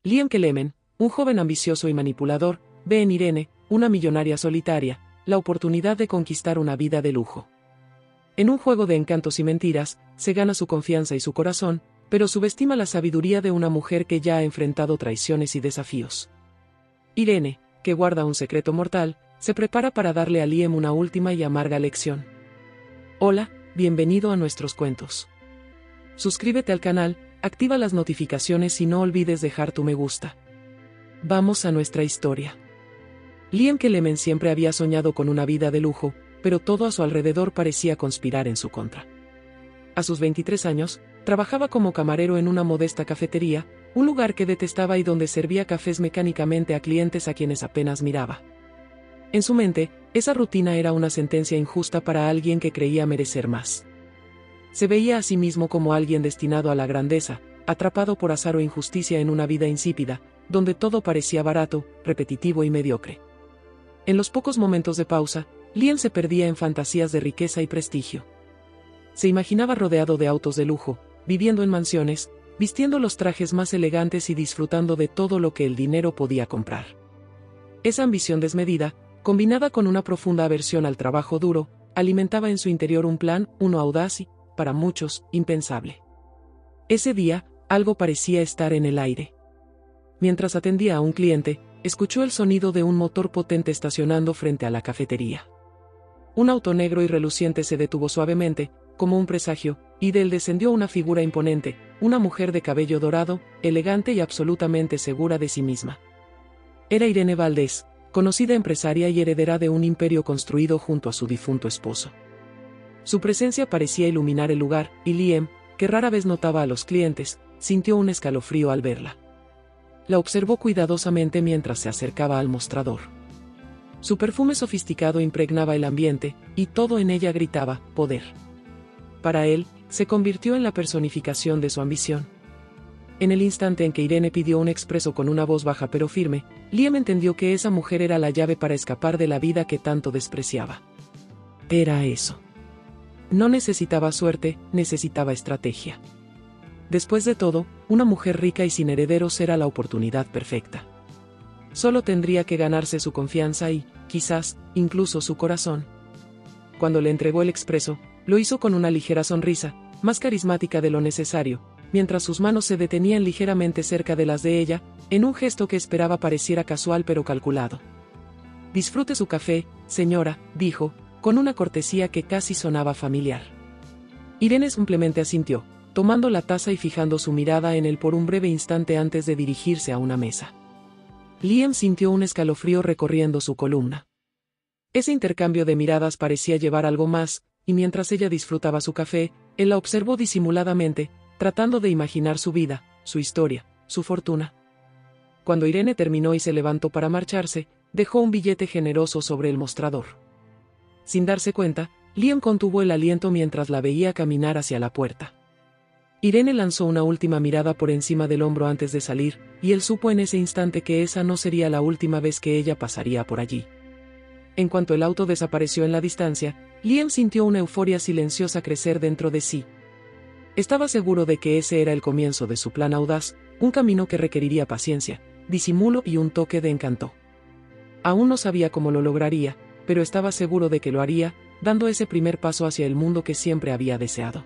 Liam Kelemen, un joven ambicioso y manipulador, ve en Irene, una millonaria solitaria, la oportunidad de conquistar una vida de lujo. En un juego de encantos y mentiras, se gana su confianza y su corazón, pero subestima la sabiduría de una mujer que ya ha enfrentado traiciones y desafíos. Irene, que guarda un secreto mortal, se prepara para darle a Liam una última y amarga lección. Hola, bienvenido a nuestros cuentos. Suscríbete al canal, activa las notificaciones y no olvides dejar tu me gusta. Vamos a nuestra historia. Liam Kelemen siempre había soñado con una vida de lujo, pero todo a su alrededor parecía conspirar en su contra. A sus 23 años, trabajaba como camarero en una modesta cafetería, un lugar que detestaba y donde servía cafés mecánicamente a clientes a quienes apenas miraba. En su mente, esa rutina era una sentencia injusta para alguien que creía merecer más. Se veía a sí mismo como alguien destinado a la grandeza, atrapado por azar o injusticia en una vida insípida, donde todo parecía barato, repetitivo y mediocre. En los pocos momentos de pausa, Liam se perdía en fantasías de riqueza y prestigio. Se imaginaba rodeado de autos de lujo, viviendo en mansiones, vistiendo los trajes más elegantes y disfrutando de todo lo que el dinero podía comprar. Esa ambición desmedida, combinada con una profunda aversión al trabajo duro, alimentaba en su interior un plan, uno audaz y, para muchos, impensable. Ese día, algo parecía estar en el aire. Mientras atendía a un cliente, escuchó el sonido de un motor potente estacionando frente a la cafetería. Un auto negro y reluciente se detuvo suavemente, como un presagio, y de él descendió una figura imponente, una mujer de cabello dorado, elegante y absolutamente segura de sí misma. Era Irene Valdés, conocida empresaria y heredera de un imperio construido junto a su difunto esposo. Su presencia parecía iluminar el lugar, y Liam, que rara vez notaba a los clientes, sintió un escalofrío al verla. La observó cuidadosamente mientras se acercaba al mostrador. Su perfume sofisticado impregnaba el ambiente, y todo en ella gritaba, poder. Para él, se convirtió en la personificación de su ambición. En el instante en que Irene pidió un expreso con una voz baja pero firme, Liam entendió que esa mujer era la llave para escapar de la vida que tanto despreciaba. Era eso. No necesitaba suerte, necesitaba estrategia. Después de todo, una mujer rica y sin herederos era la oportunidad perfecta. Solo tendría que ganarse su confianza y, quizás, incluso su corazón. Cuando le entregó el expreso, lo hizo con una ligera sonrisa, más carismática de lo necesario, mientras sus manos se detenían ligeramente cerca de las de ella, en un gesto que esperaba pareciera casual pero calculado. «Disfrute su café, señora», dijo, con una cortesía que casi sonaba familiar. Irene simplemente asintió, tomando la taza y fijando su mirada en él por un breve instante antes de dirigirse a una mesa. Liam sintió un escalofrío recorriendo su columna. Ese intercambio de miradas parecía llevar algo más, y mientras ella disfrutaba su café, él la observó disimuladamente, tratando de imaginar su vida, su historia, su fortuna. Cuando Irene terminó y se levantó para marcharse, dejó un billete generoso sobre el mostrador. Sin darse cuenta, Liam contuvo el aliento mientras la veía caminar hacia la puerta. Irene lanzó una última mirada por encima del hombro antes de salir, y él supo en ese instante que esa no sería la última vez que ella pasaría por allí. En cuanto el auto desapareció en la distancia, Liam sintió una euforia silenciosa crecer dentro de sí. Estaba seguro de que ese era el comienzo de su plan audaz, un camino que requeriría paciencia, disimulo y un toque de encanto. Aún no sabía cómo lo lograría, pero estaba seguro de que lo haría, dando ese primer paso hacia el mundo que siempre había deseado.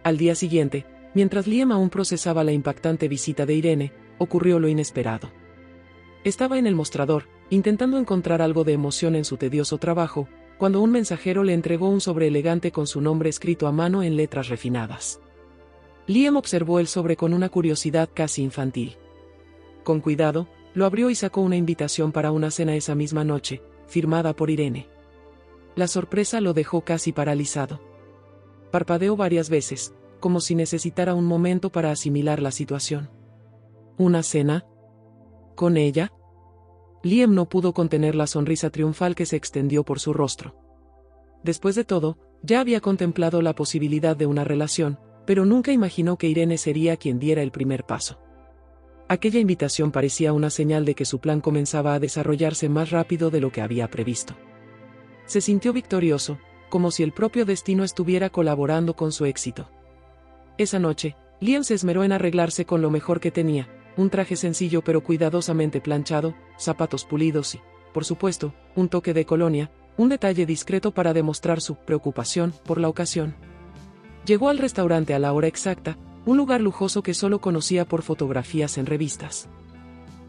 Al día siguiente, mientras Liam aún procesaba la impactante visita de Irene, ocurrió lo inesperado. Estaba en el mostrador, intentando encontrar algo de emoción en su tedioso trabajo, cuando un mensajero le entregó un sobre elegante con su nombre escrito a mano en letras refinadas. Liam observó el sobre con una curiosidad casi infantil. Con cuidado, lo abrió y sacó una invitación para una cena esa misma noche, firmada por Irene. La sorpresa lo dejó casi paralizado. Parpadeó varias veces, como si necesitara un momento para asimilar la situación. ¿Una cena? ¿Con ella? Liam no pudo contener la sonrisa triunfal que se extendió por su rostro. Después de todo, ya había contemplado la posibilidad de una relación, pero nunca imaginó que Irene sería quien diera el primer paso. Aquella invitación parecía una señal de que su plan comenzaba a desarrollarse más rápido de lo que había previsto. Se sintió victorioso, como si el propio destino estuviera colaborando con su éxito. Esa noche, Liam se esmeró en arreglarse con lo mejor que tenía, un traje sencillo pero cuidadosamente planchado, zapatos pulidos y, por supuesto, un toque de colonia, un detalle discreto para demostrar su preocupación por la ocasión. Llegó al restaurante a la hora exacta, un lugar lujoso que solo conocía por fotografías en revistas.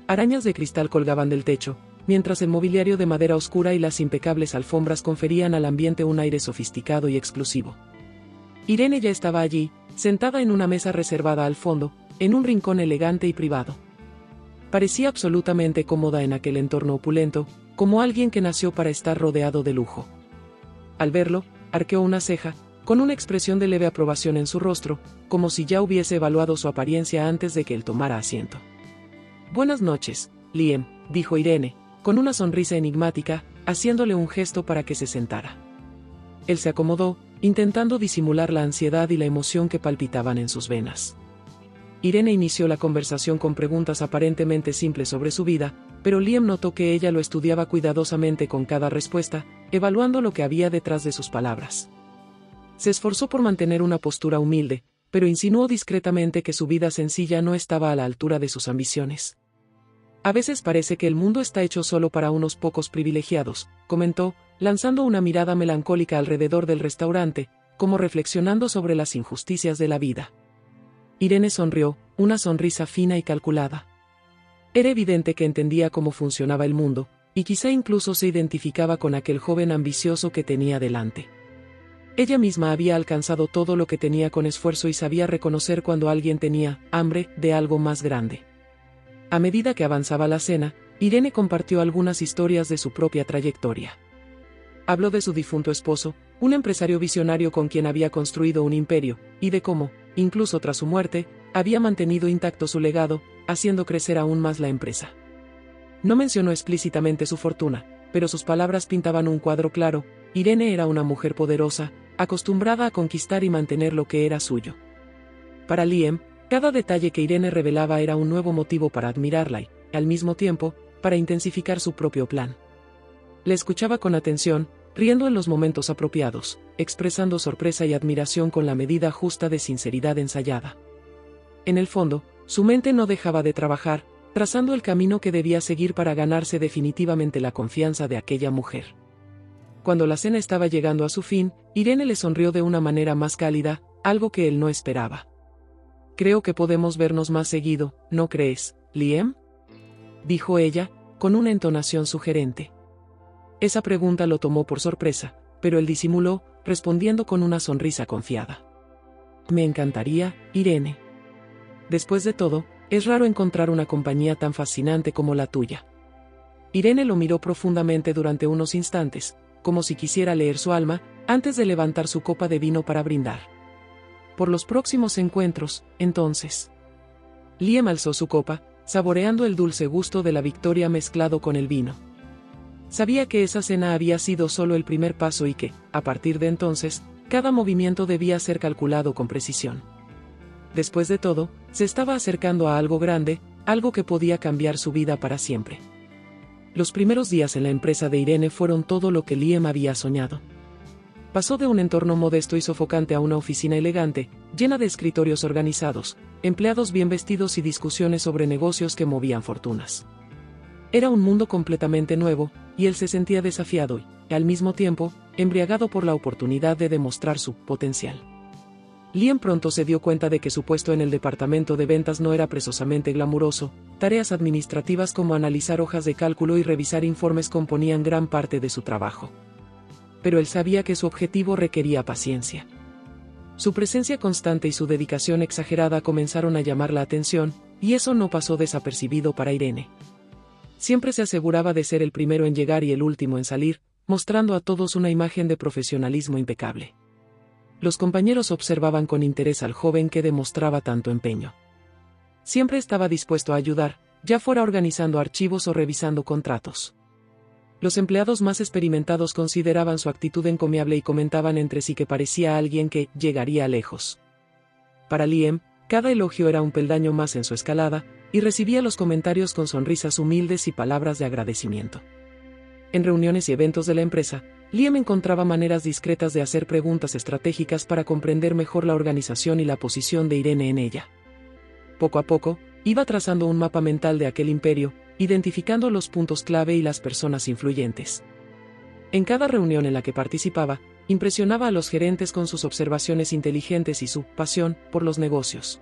Arañas de cristal colgaban del techo, mientras el mobiliario de madera oscura y las impecables alfombras conferían al ambiente un aire sofisticado y exclusivo. Irene ya estaba allí, sentada en una mesa reservada al fondo, en un rincón elegante y privado. Parecía absolutamente cómoda en aquel entorno opulento, como alguien que nació para estar rodeado de lujo. Al verlo, arqueó una ceja, con una expresión de leve aprobación en su rostro, como si ya hubiese evaluado su apariencia antes de que él tomara asiento. «Buenas noches, Liam», dijo Irene, con una sonrisa enigmática, haciéndole un gesto para que se sentara. Él se acomodó, intentando disimular la ansiedad y la emoción que palpitaban en sus venas. Irene inició la conversación con preguntas aparentemente simples sobre su vida, pero Liam notó que ella lo estudiaba cuidadosamente con cada respuesta, evaluando lo que había detrás de sus palabras. Se esforzó por mantener una postura humilde, pero insinuó discretamente que su vida sencilla no estaba a la altura de sus ambiciones. «A veces parece que el mundo está hecho solo para unos pocos privilegiados», comentó, lanzando una mirada melancólica alrededor del restaurante, como reflexionando sobre las injusticias de la vida. Irene sonrió, una sonrisa fina y calculada. Era evidente que entendía cómo funcionaba el mundo, y quizá incluso se identificaba con aquel joven ambicioso que tenía delante. Ella misma había alcanzado todo lo que tenía con esfuerzo y sabía reconocer cuando alguien tenía hambre de algo más grande. A medida que avanzaba la cena, Irene compartió algunas historias de su propia trayectoria. Habló de su difunto esposo, un empresario visionario con quien había construido un imperio, y de cómo, incluso tras su muerte, había mantenido intacto su legado, haciendo crecer aún más la empresa. No mencionó explícitamente su fortuna, pero sus palabras pintaban un cuadro claro. Irene era una mujer poderosa, acostumbrada a conquistar y mantener lo que era suyo. Para Liam, cada detalle que Irene revelaba era un nuevo motivo para admirarla y, al mismo tiempo, para intensificar su propio plan. Le escuchaba con atención, riendo en los momentos apropiados, expresando sorpresa y admiración con la medida justa de sinceridad ensayada. En el fondo, su mente no dejaba de trabajar, trazando el camino que debía seguir para ganarse definitivamente la confianza de aquella mujer. Cuando la cena estaba llegando a su fin, Irene le sonrió de una manera más cálida, algo que él no esperaba. «Creo que podemos vernos más seguido, ¿no crees, Liam?», dijo ella, con una entonación sugerente. Esa pregunta lo tomó por sorpresa, pero él disimuló, respondiendo con una sonrisa confiada. «Me encantaría, Irene. Después de todo, es raro encontrar una compañía tan fascinante como la tuya». Irene lo miró profundamente durante unos instantes, como si quisiera leer su alma, antes de levantar su copa de vino para brindar. «Por los próximos encuentros, entonces». Liam alzó su copa, saboreando el dulce gusto de la victoria mezclado con el vino. Sabía que esa cena había sido solo el primer paso y que, a partir de entonces, cada movimiento debía ser calculado con precisión. Después de todo, se estaba acercando a algo grande, algo que podía cambiar su vida para siempre. Los primeros días en la empresa de Irene fueron todo lo que Liam había soñado. Pasó de un entorno modesto y sofocante a una oficina elegante, llena de escritorios organizados, empleados bien vestidos y discusiones sobre negocios que movían fortunas. Era un mundo completamente nuevo, y él se sentía desafiado y, al mismo tiempo, embriagado por la oportunidad de demostrar su potencial. Liam pronto se dio cuenta de que su puesto en el departamento de ventas no era precisamente glamuroso. Tareas administrativas como analizar hojas de cálculo y revisar informes componían gran parte de su trabajo. Pero él sabía que su objetivo requería paciencia. Su presencia constante y su dedicación exagerada comenzaron a llamar la atención, y eso no pasó desapercibido para Irene. Siempre se aseguraba de ser el primero en llegar y el último en salir, mostrando a todos una imagen de profesionalismo impecable. Los compañeros observaban con interés al joven que demostraba tanto empeño. Siempre estaba dispuesto a ayudar, ya fuera organizando archivos o revisando contratos. Los empleados más experimentados consideraban su actitud encomiable y comentaban entre sí que parecía alguien que llegaría lejos. Para Liam, cada elogio era un peldaño más en su escalada, y recibía los comentarios con sonrisas humildes y palabras de agradecimiento. En reuniones y eventos de la empresa, Liam encontraba maneras discretas de hacer preguntas estratégicas para comprender mejor la organización y la posición de Irene en ella. Poco a poco, iba trazando un mapa mental de aquel imperio, identificando los puntos clave y las personas influyentes. En cada reunión en la que participaba, impresionaba a los gerentes con sus observaciones inteligentes y su pasión por los negocios.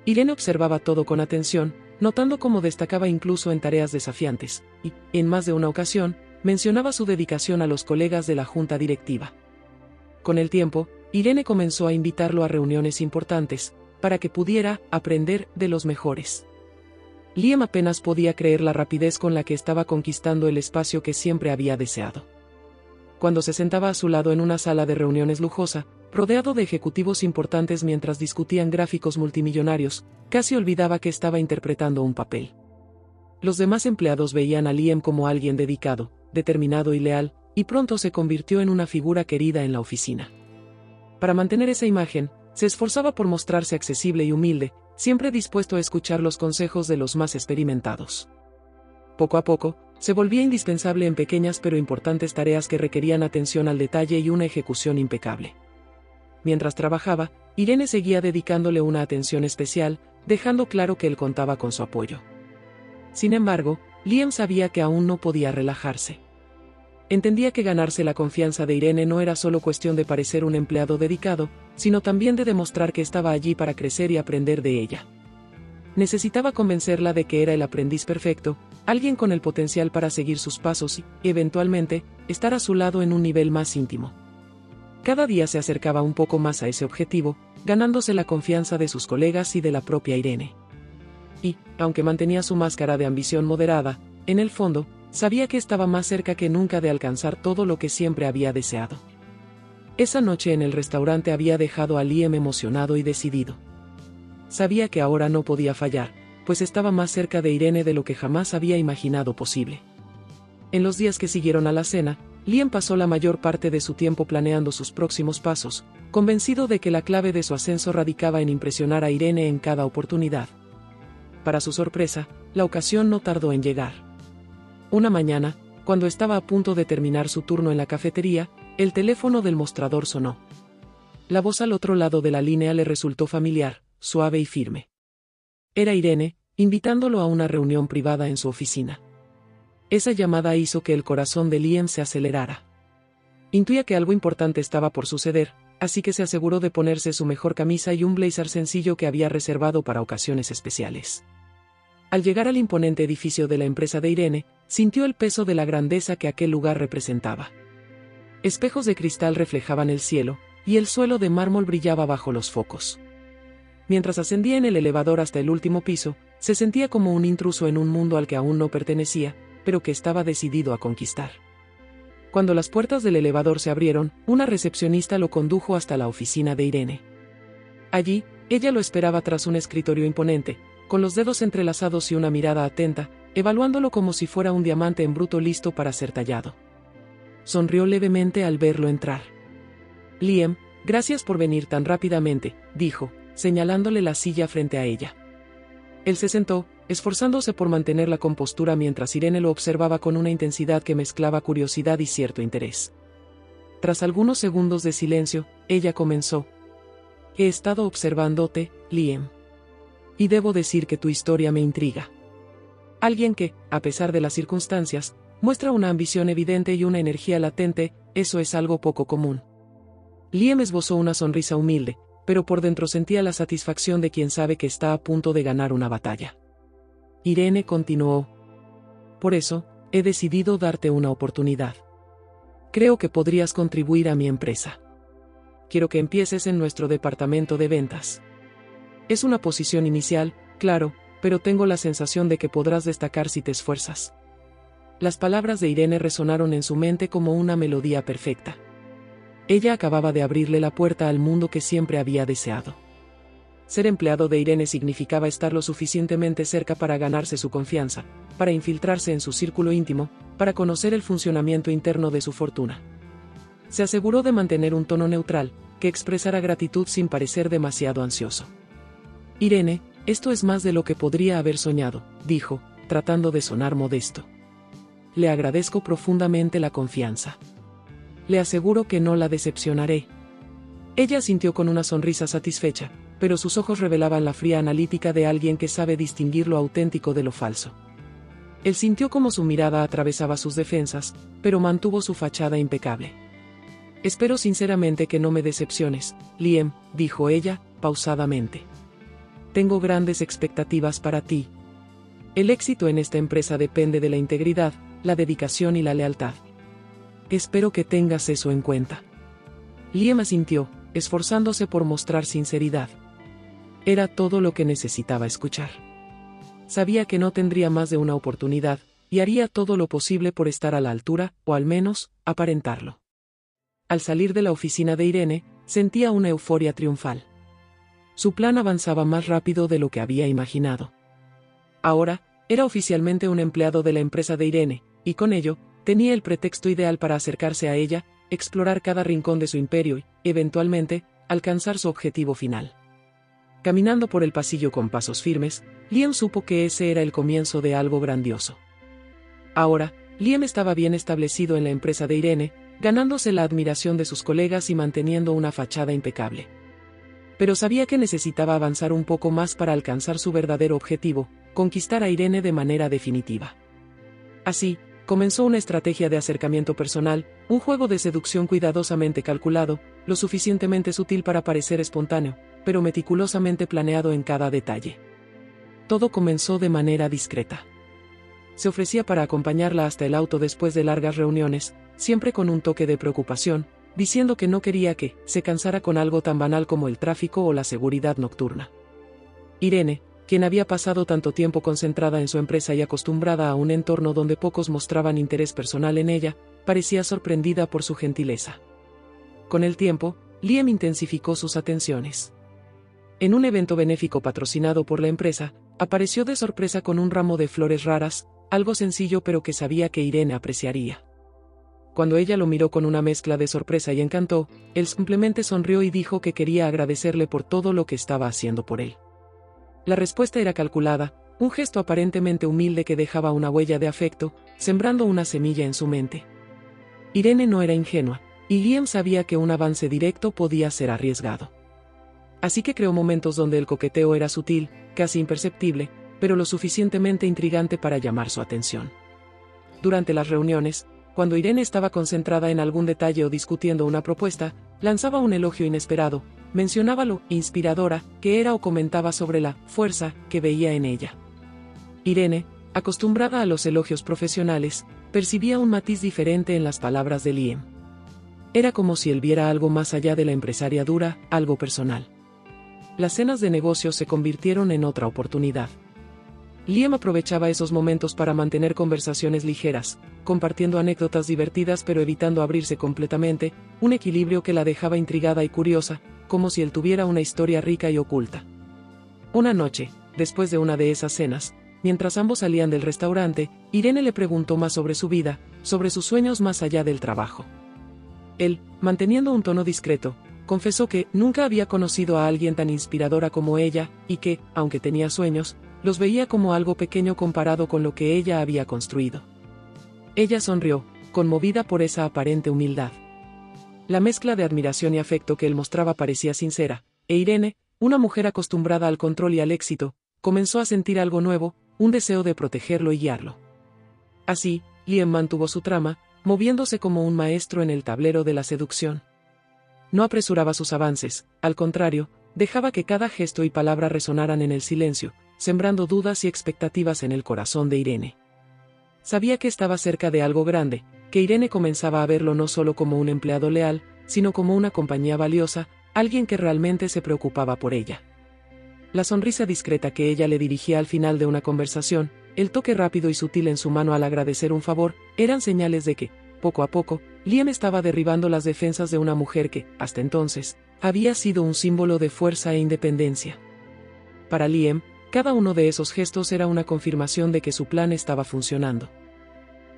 Irene observaba todo con atención, notando cómo destacaba incluso en tareas desafiantes, y, en más de una ocasión, mencionaba su dedicación a los colegas de la junta directiva. Con el tiempo, Irene comenzó a invitarlo a reuniones importantes, para que pudiera aprender de los mejores. Liam apenas podía creer la rapidez con la que estaba conquistando el espacio que siempre había deseado. Cuando se sentaba a su lado en una sala de reuniones lujosa, rodeado de ejecutivos importantes mientras discutían gráficos multimillonarios, casi olvidaba que estaba interpretando un papel. Los demás empleados veían a Liam como alguien dedicado, determinado y leal, y pronto se convirtió en una figura querida en la oficina. Para mantener esa imagen, se esforzaba por mostrarse accesible y humilde, siempre dispuesto a escuchar los consejos de los más experimentados. Poco a poco, se volvía indispensable en pequeñas pero importantes tareas que requerían atención al detalle y una ejecución impecable. Mientras trabajaba, Irene seguía dedicándole una atención especial, dejando claro que él contaba con su apoyo. Sin embargo, Liam sabía que aún no podía relajarse. Entendía que ganarse la confianza de Irene no era solo cuestión de parecer un empleado dedicado, sino también de demostrar que estaba allí para crecer y aprender de ella. Necesitaba convencerla de que era el aprendiz perfecto, alguien con el potencial para seguir sus pasos y, eventualmente, estar a su lado en un nivel más íntimo. Cada día se acercaba un poco más a ese objetivo, ganándose la confianza de sus colegas y de la propia Irene. Y, aunque mantenía su máscara de ambición moderada, en el fondo, sabía que estaba más cerca que nunca de alcanzar todo lo que siempre había deseado. Esa noche en el restaurante había dejado a Liam emocionado y decidido. Sabía que ahora no podía fallar, pues estaba más cerca de Irene de lo que jamás había imaginado posible. En los días que siguieron a la cena, Liam pasó la mayor parte de su tiempo planeando sus próximos pasos, convencido de que la clave de su ascenso radicaba en impresionar a Irene en cada oportunidad. Para su sorpresa, la ocasión no tardó en llegar. Una mañana, cuando estaba a punto de terminar su turno en la cafetería, el teléfono del mostrador sonó. La voz al otro lado de la línea le resultó familiar, suave y firme. Era Irene, invitándolo a una reunión privada en su oficina. Esa llamada hizo que el corazón de Liam se acelerara. Intuía que algo importante estaba por suceder, así que se aseguró de ponerse su mejor camisa y un blazer sencillo que había reservado para ocasiones especiales. Al llegar al imponente edificio de la empresa de Irene, sintió el peso de la grandeza que aquel lugar representaba. Espejos de cristal reflejaban el cielo, y el suelo de mármol brillaba bajo los focos. Mientras ascendía en el elevador hasta el último piso, se sentía como un intruso en un mundo al que aún no pertenecía, pero que estaba decidido a conquistar. Cuando las puertas del elevador se abrieron, una recepcionista lo condujo hasta la oficina de Irene. Allí, ella lo esperaba tras un escritorio imponente, con los dedos entrelazados y una mirada atenta, evaluándolo como si fuera un diamante en bruto listo para ser tallado. Sonrió levemente al verlo entrar. Liam, gracias por venir tan rápidamente, dijo, señalándole la silla frente a ella. Él se sentó, esforzándose por mantener la compostura mientras Irene lo observaba con una intensidad que mezclaba curiosidad y cierto interés. Tras algunos segundos de silencio, ella comenzó. He estado observándote, Liam. Y debo decir que tu historia me intriga. Alguien que, a pesar de las circunstancias, muestra una ambición evidente y una energía latente, eso es algo poco común. Liam esbozó una sonrisa humilde, pero por dentro sentía la satisfacción de quien sabe que está a punto de ganar una batalla. Irene continuó. Por eso, he decidido darte una oportunidad. Creo que podrías contribuir a mi empresa. Quiero que empieces en nuestro departamento de ventas. Es una posición inicial, claro, pero tengo la sensación de que podrás destacar si te esfuerzas. Las palabras de Irene resonaron en su mente como una melodía perfecta. Ella acababa de abrirle la puerta al mundo que siempre había deseado. Ser empleado de Irene significaba estar lo suficientemente cerca para ganarse su confianza, para infiltrarse en su círculo íntimo, para conocer el funcionamiento interno de su fortuna. Se aseguró de mantener un tono neutral, que expresara gratitud sin parecer demasiado ansioso. Irene, esto es más de lo que podría haber soñado, dijo, tratando de sonar modesto. Le agradezco profundamente la confianza. Le aseguro que no la decepcionaré. Ella asintió con una sonrisa satisfecha, pero sus ojos revelaban la fría analítica de alguien que sabe distinguir lo auténtico de lo falso. Él sintió como su mirada atravesaba sus defensas, pero mantuvo su fachada impecable. «Espero sinceramente que no me decepciones, Liam», dijo ella, pausadamente. «Tengo grandes expectativas para ti. El éxito en esta empresa depende de la integridad, la dedicación y la lealtad. Espero que tengas eso en cuenta». Liam asintió, esforzándose por mostrar sinceridad. Era todo lo que necesitaba escuchar. Sabía que no tendría más de una oportunidad, y haría todo lo posible por estar a la altura, o al menos, aparentarlo. Al salir de la oficina de Irene, sentía una euforia triunfal. Su plan avanzaba más rápido de lo que había imaginado. Ahora, era oficialmente un empleado de la empresa de Irene, y con ello, tenía el pretexto ideal para acercarse a ella, explorar cada rincón de su imperio y, eventualmente, alcanzar su objetivo final. Caminando por el pasillo con pasos firmes, Liam supo que ese era el comienzo de algo grandioso. Ahora, Liam estaba bien establecido en la empresa de Irene, ganándose la admiración de sus colegas y manteniendo una fachada impecable. Pero sabía que necesitaba avanzar un poco más para alcanzar su verdadero objetivo, conquistar a Irene de manera definitiva. Así, comenzó una estrategia de acercamiento personal, un juego de seducción cuidadosamente calculado, lo suficientemente sutil para parecer espontáneo, pero meticulosamente planeado en cada detalle. Todo comenzó de manera discreta. Se ofrecía para acompañarla hasta el auto después de largas reuniones, siempre con un toque de preocupación, diciendo que no quería que se cansara con algo tan banal como el tráfico o la seguridad nocturna. Irene, quien había pasado tanto tiempo concentrada en su empresa y acostumbrada a un entorno donde pocos mostraban interés personal en ella, parecía sorprendida por su gentileza. Con el tiempo, Liam intensificó sus atenciones. En un evento benéfico patrocinado por la empresa, apareció de sorpresa con un ramo de flores raras, algo sencillo pero que sabía que Irene apreciaría. Cuando ella lo miró con una mezcla de sorpresa y encanto, él simplemente sonrió y dijo que quería agradecerle por todo lo que estaba haciendo por él. La respuesta era calculada, un gesto aparentemente humilde que dejaba una huella de afecto, sembrando una semilla en su mente. Irene no era ingenua, y Liam sabía que un avance directo podía ser arriesgado. Así que creó momentos donde el coqueteo era sutil, casi imperceptible, pero lo suficientemente intrigante para llamar su atención. Durante las reuniones, cuando Irene estaba concentrada en algún detalle o discutiendo una propuesta, lanzaba un elogio inesperado, mencionaba lo inspiradora que era o comentaba sobre la fuerza que veía en ella. Irene, acostumbrada a los elogios profesionales, percibía un matiz diferente en las palabras de Liam. Era como si él viera algo más allá de la empresaria dura, algo personal. Las cenas de negocios se convirtieron en otra oportunidad. Liam aprovechaba esos momentos para mantener conversaciones ligeras, compartiendo anécdotas divertidas pero evitando abrirse completamente, un equilibrio que la dejaba intrigada y curiosa, como si él tuviera una historia rica y oculta. Una noche, después de una de esas cenas, mientras ambos salían del restaurante, Irene le preguntó más sobre su vida, sobre sus sueños más allá del trabajo. Él, manteniendo un tono discreto, confesó que nunca había conocido a alguien tan inspiradora como ella, y que, aunque tenía sueños, los veía como algo pequeño comparado con lo que ella había construido. Ella sonrió, conmovida por esa aparente humildad. La mezcla de admiración y afecto que él mostraba parecía sincera, e Irene, una mujer acostumbrada al control y al éxito, comenzó a sentir algo nuevo, un deseo de protegerlo y guiarlo. Así, Liam mantuvo su trama, moviéndose como un maestro en el tablero de la seducción. No apresuraba sus avances, al contrario, dejaba que cada gesto y palabra resonaran en el silencio, sembrando dudas y expectativas en el corazón de Irene. Sabía que estaba cerca de algo grande, que Irene comenzaba a verlo no solo como un empleado leal, sino como una compañía valiosa, alguien que realmente se preocupaba por ella. La sonrisa discreta que ella le dirigía al final de una conversación, el toque rápido y sutil en su mano al agradecer un favor, eran señales de que, poco a poco, Liam estaba derribando las defensas de una mujer que, hasta entonces, había sido un símbolo de fuerza e independencia. Para Liam, cada uno de esos gestos era una confirmación de que su plan estaba funcionando.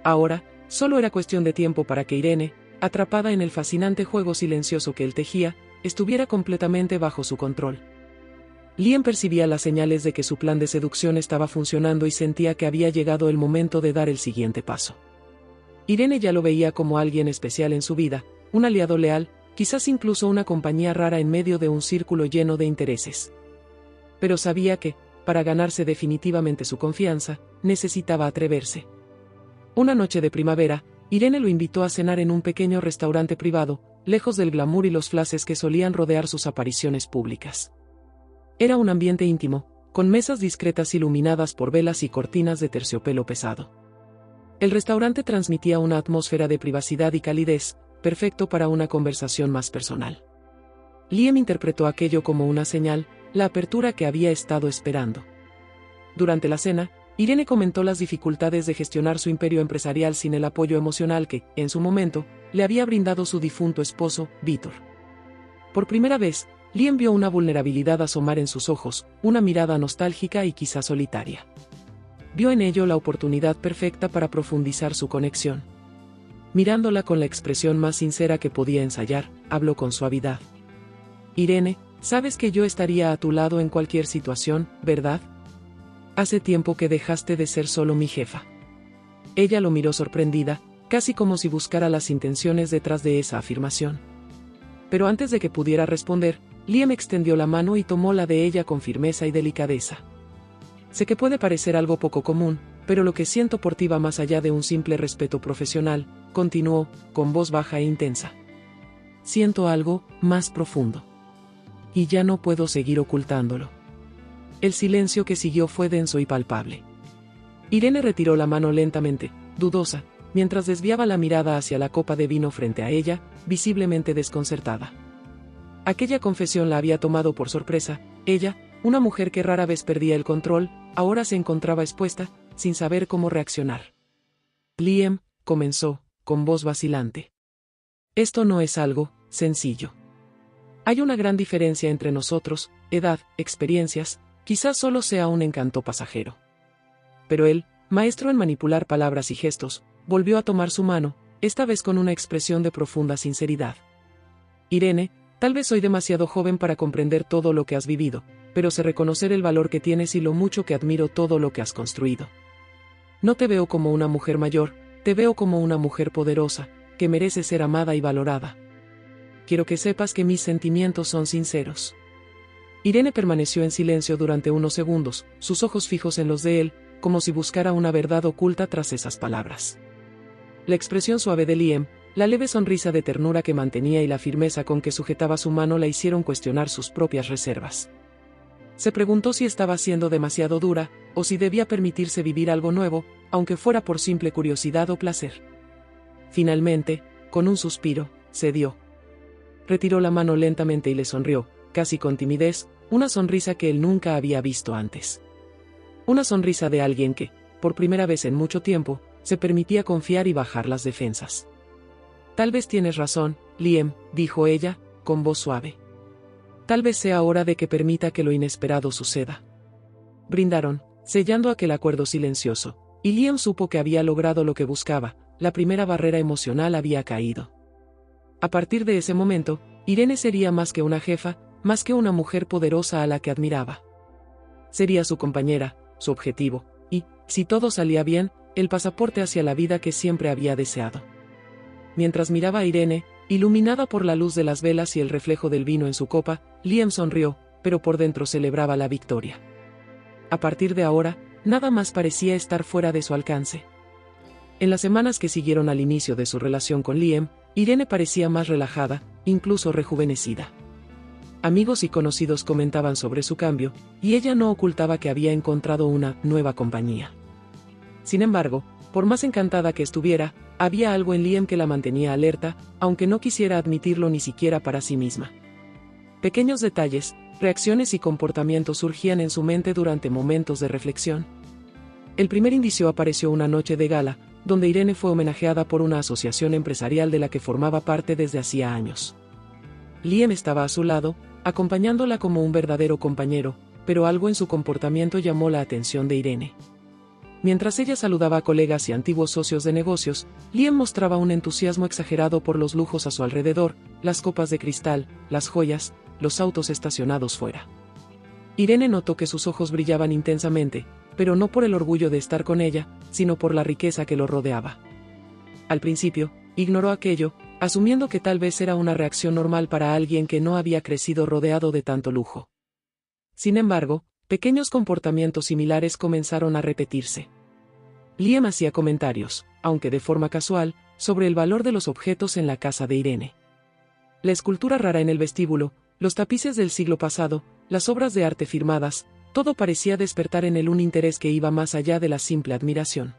Ahora, solo era cuestión de tiempo para que Irene, atrapada en el fascinante juego silencioso que él tejía, estuviera completamente bajo su control. Liam percibía las señales de que su plan de seducción estaba funcionando y sentía que había llegado el momento de dar el siguiente paso. Irene ya lo veía como alguien especial en su vida, un aliado leal, quizás incluso una compañía rara en medio de un círculo lleno de intereses. pero sabía que, para ganarse definitivamente su confianza, necesitaba atreverse. Una noche de primavera, Irene lo invitó a cenar en un pequeño restaurante privado, lejos del glamour y los flashes que solían rodear sus apariciones públicas. Era un ambiente íntimo, con mesas discretas iluminadas por velas y cortinas de terciopelo pesado. El restaurante transmitía una atmósfera de privacidad y calidez, perfecto para una conversación más personal. Liam interpretó aquello como una señal, la apertura que había estado esperando. Durante la cena, Irene comentó las dificultades de gestionar su imperio empresarial sin el apoyo emocional que, en su momento, le había brindado su difunto esposo, Vítor. Por primera vez, Liam vio una vulnerabilidad asomar en sus ojos, una mirada nostálgica y quizá solitaria. Vio en ello la oportunidad perfecta para profundizar su conexión. Mirándola con la expresión más sincera que podía ensayar, habló con suavidad. Irene, sabes que yo estaría a tu lado en cualquier situación, ¿verdad? Hace tiempo que dejaste de ser solo mi jefa. Ella lo miró sorprendida, casi como si buscara las intenciones detrás de esa afirmación. Pero antes de que pudiera responder, Liam extendió la mano y tomó la de ella con firmeza y delicadeza. Sé que puede parecer algo poco común, pero lo que siento por ti va más allá de un simple respeto profesional, continuó, con voz baja e intensa. Siento algo más profundo. Y ya no puedo seguir ocultándolo. El silencio que siguió fue denso y palpable. Irene retiró la mano lentamente, dudosa, mientras desviaba la mirada hacia la copa de vino frente a ella, visiblemente desconcertada. Aquella confesión la había tomado por sorpresa. Ella, una mujer que rara vez perdía el control, ahora se encontraba expuesta, sin saber cómo reaccionar. Liam, comenzó, con voz vacilante. Esto no es algo sencillo. Hay una gran diferencia entre nosotros, edad, experiencias, quizás solo sea un encanto pasajero. Pero él, maestro en manipular palabras y gestos, volvió a tomar su mano, esta vez con una expresión de profunda sinceridad. Irene, tal vez soy demasiado joven para comprender todo lo que has vivido, pero sé reconocer el valor que tienes y lo mucho que admiro todo lo que has construido. No te veo como una mujer mayor, te veo como una mujer poderosa, que merece ser amada y valorada. Quiero que sepas que mis sentimientos son sinceros. Irene permaneció en silencio durante unos segundos, sus ojos fijos en los de él, como si buscara una verdad oculta tras esas palabras. La expresión suave de Liam, la leve sonrisa de ternura que mantenía y la firmeza con que sujetaba su mano la hicieron cuestionar sus propias reservas. Se preguntó si estaba siendo demasiado dura, o si debía permitirse vivir algo nuevo, aunque fuera por simple curiosidad o placer. Finalmente, con un suspiro, cedió. Retiró la mano lentamente y le sonrió, casi con timidez, una sonrisa que él nunca había visto antes. Una sonrisa de alguien que, por primera vez en mucho tiempo, se permitía confiar y bajar las defensas. Tal vez tienes razón, Liam, dijo ella, con voz suave. Tal vez sea hora de que permita que lo inesperado suceda. Brindaron, sellando aquel acuerdo silencioso, y Liam supo que había logrado lo que buscaba, la primera barrera emocional había caído. A partir de ese momento, Irene sería más que una jefa, más que una mujer poderosa a la que admiraba. Sería su compañera, su objetivo, y, si todo salía bien, el pasaporte hacia la vida que siempre había deseado. Mientras miraba a Irene, iluminada por la luz de las velas y el reflejo del vino en su copa, Liam sonrió, pero por dentro celebraba la victoria. A partir de ahora, nada más parecía estar fuera de su alcance. En las semanas que siguieron al inicio de su relación con Liam, Irene parecía más relajada, incluso rejuvenecida. Amigos y conocidos comentaban sobre su cambio, y ella no ocultaba que había encontrado una nueva compañía. Sin embargo, por más encantada que estuviera, había algo en Liam que la mantenía alerta, aunque no quisiera admitirlo ni siquiera para sí misma. Pequeños detalles, reacciones y comportamientos surgían en su mente durante momentos de reflexión. El primer indicio apareció una noche de gala, donde Irene fue homenajeada por una asociación empresarial de la que formaba parte desde hacía años. Liam estaba a su lado, acompañándola como un verdadero compañero, pero algo en su comportamiento llamó la atención de Irene. Mientras ella saludaba a colegas y antiguos socios de negocios, Liam mostraba un entusiasmo exagerado por los lujos a su alrededor, las copas de cristal, las joyas, los autos estacionados fuera. Irene notó que sus ojos brillaban intensamente, pero no por el orgullo de estar con ella, sino por la riqueza que lo rodeaba. Al principio, ignoró aquello, asumiendo que tal vez era una reacción normal para alguien que no había crecido rodeado de tanto lujo. Sin embargo, pequeños comportamientos similares comenzaron a repetirse. Liam hacía comentarios, aunque de forma casual, sobre el valor de los objetos en la casa de Irene. La escultura rara en el vestíbulo, los tapices del siglo pasado, las obras de arte firmadas, todo parecía despertar en él un interés que iba más allá de la simple admiración.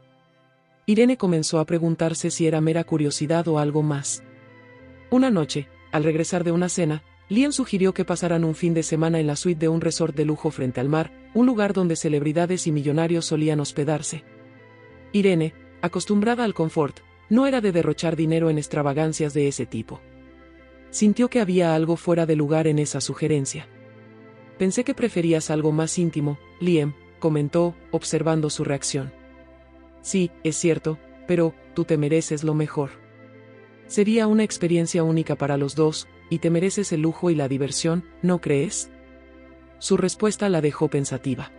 Irene comenzó a preguntarse si era mera curiosidad o algo más. Una noche, al regresar de una cena, Liam sugirió que pasaran un fin de semana en la suite de un resort de lujo frente al mar, un lugar donde celebridades y millonarios solían hospedarse. Irene, acostumbrada al confort, no era de derrochar dinero en extravagancias de ese tipo. Sintió que había algo fuera de lugar en esa sugerencia. Pensé que preferías algo más íntimo, Liam, comentó, observando su reacción. Sí, es cierto, pero tú te mereces lo mejor. Sería una experiencia única para los dos, y te mereces el lujo y la diversión, ¿no crees? Su respuesta la dejó pensativa.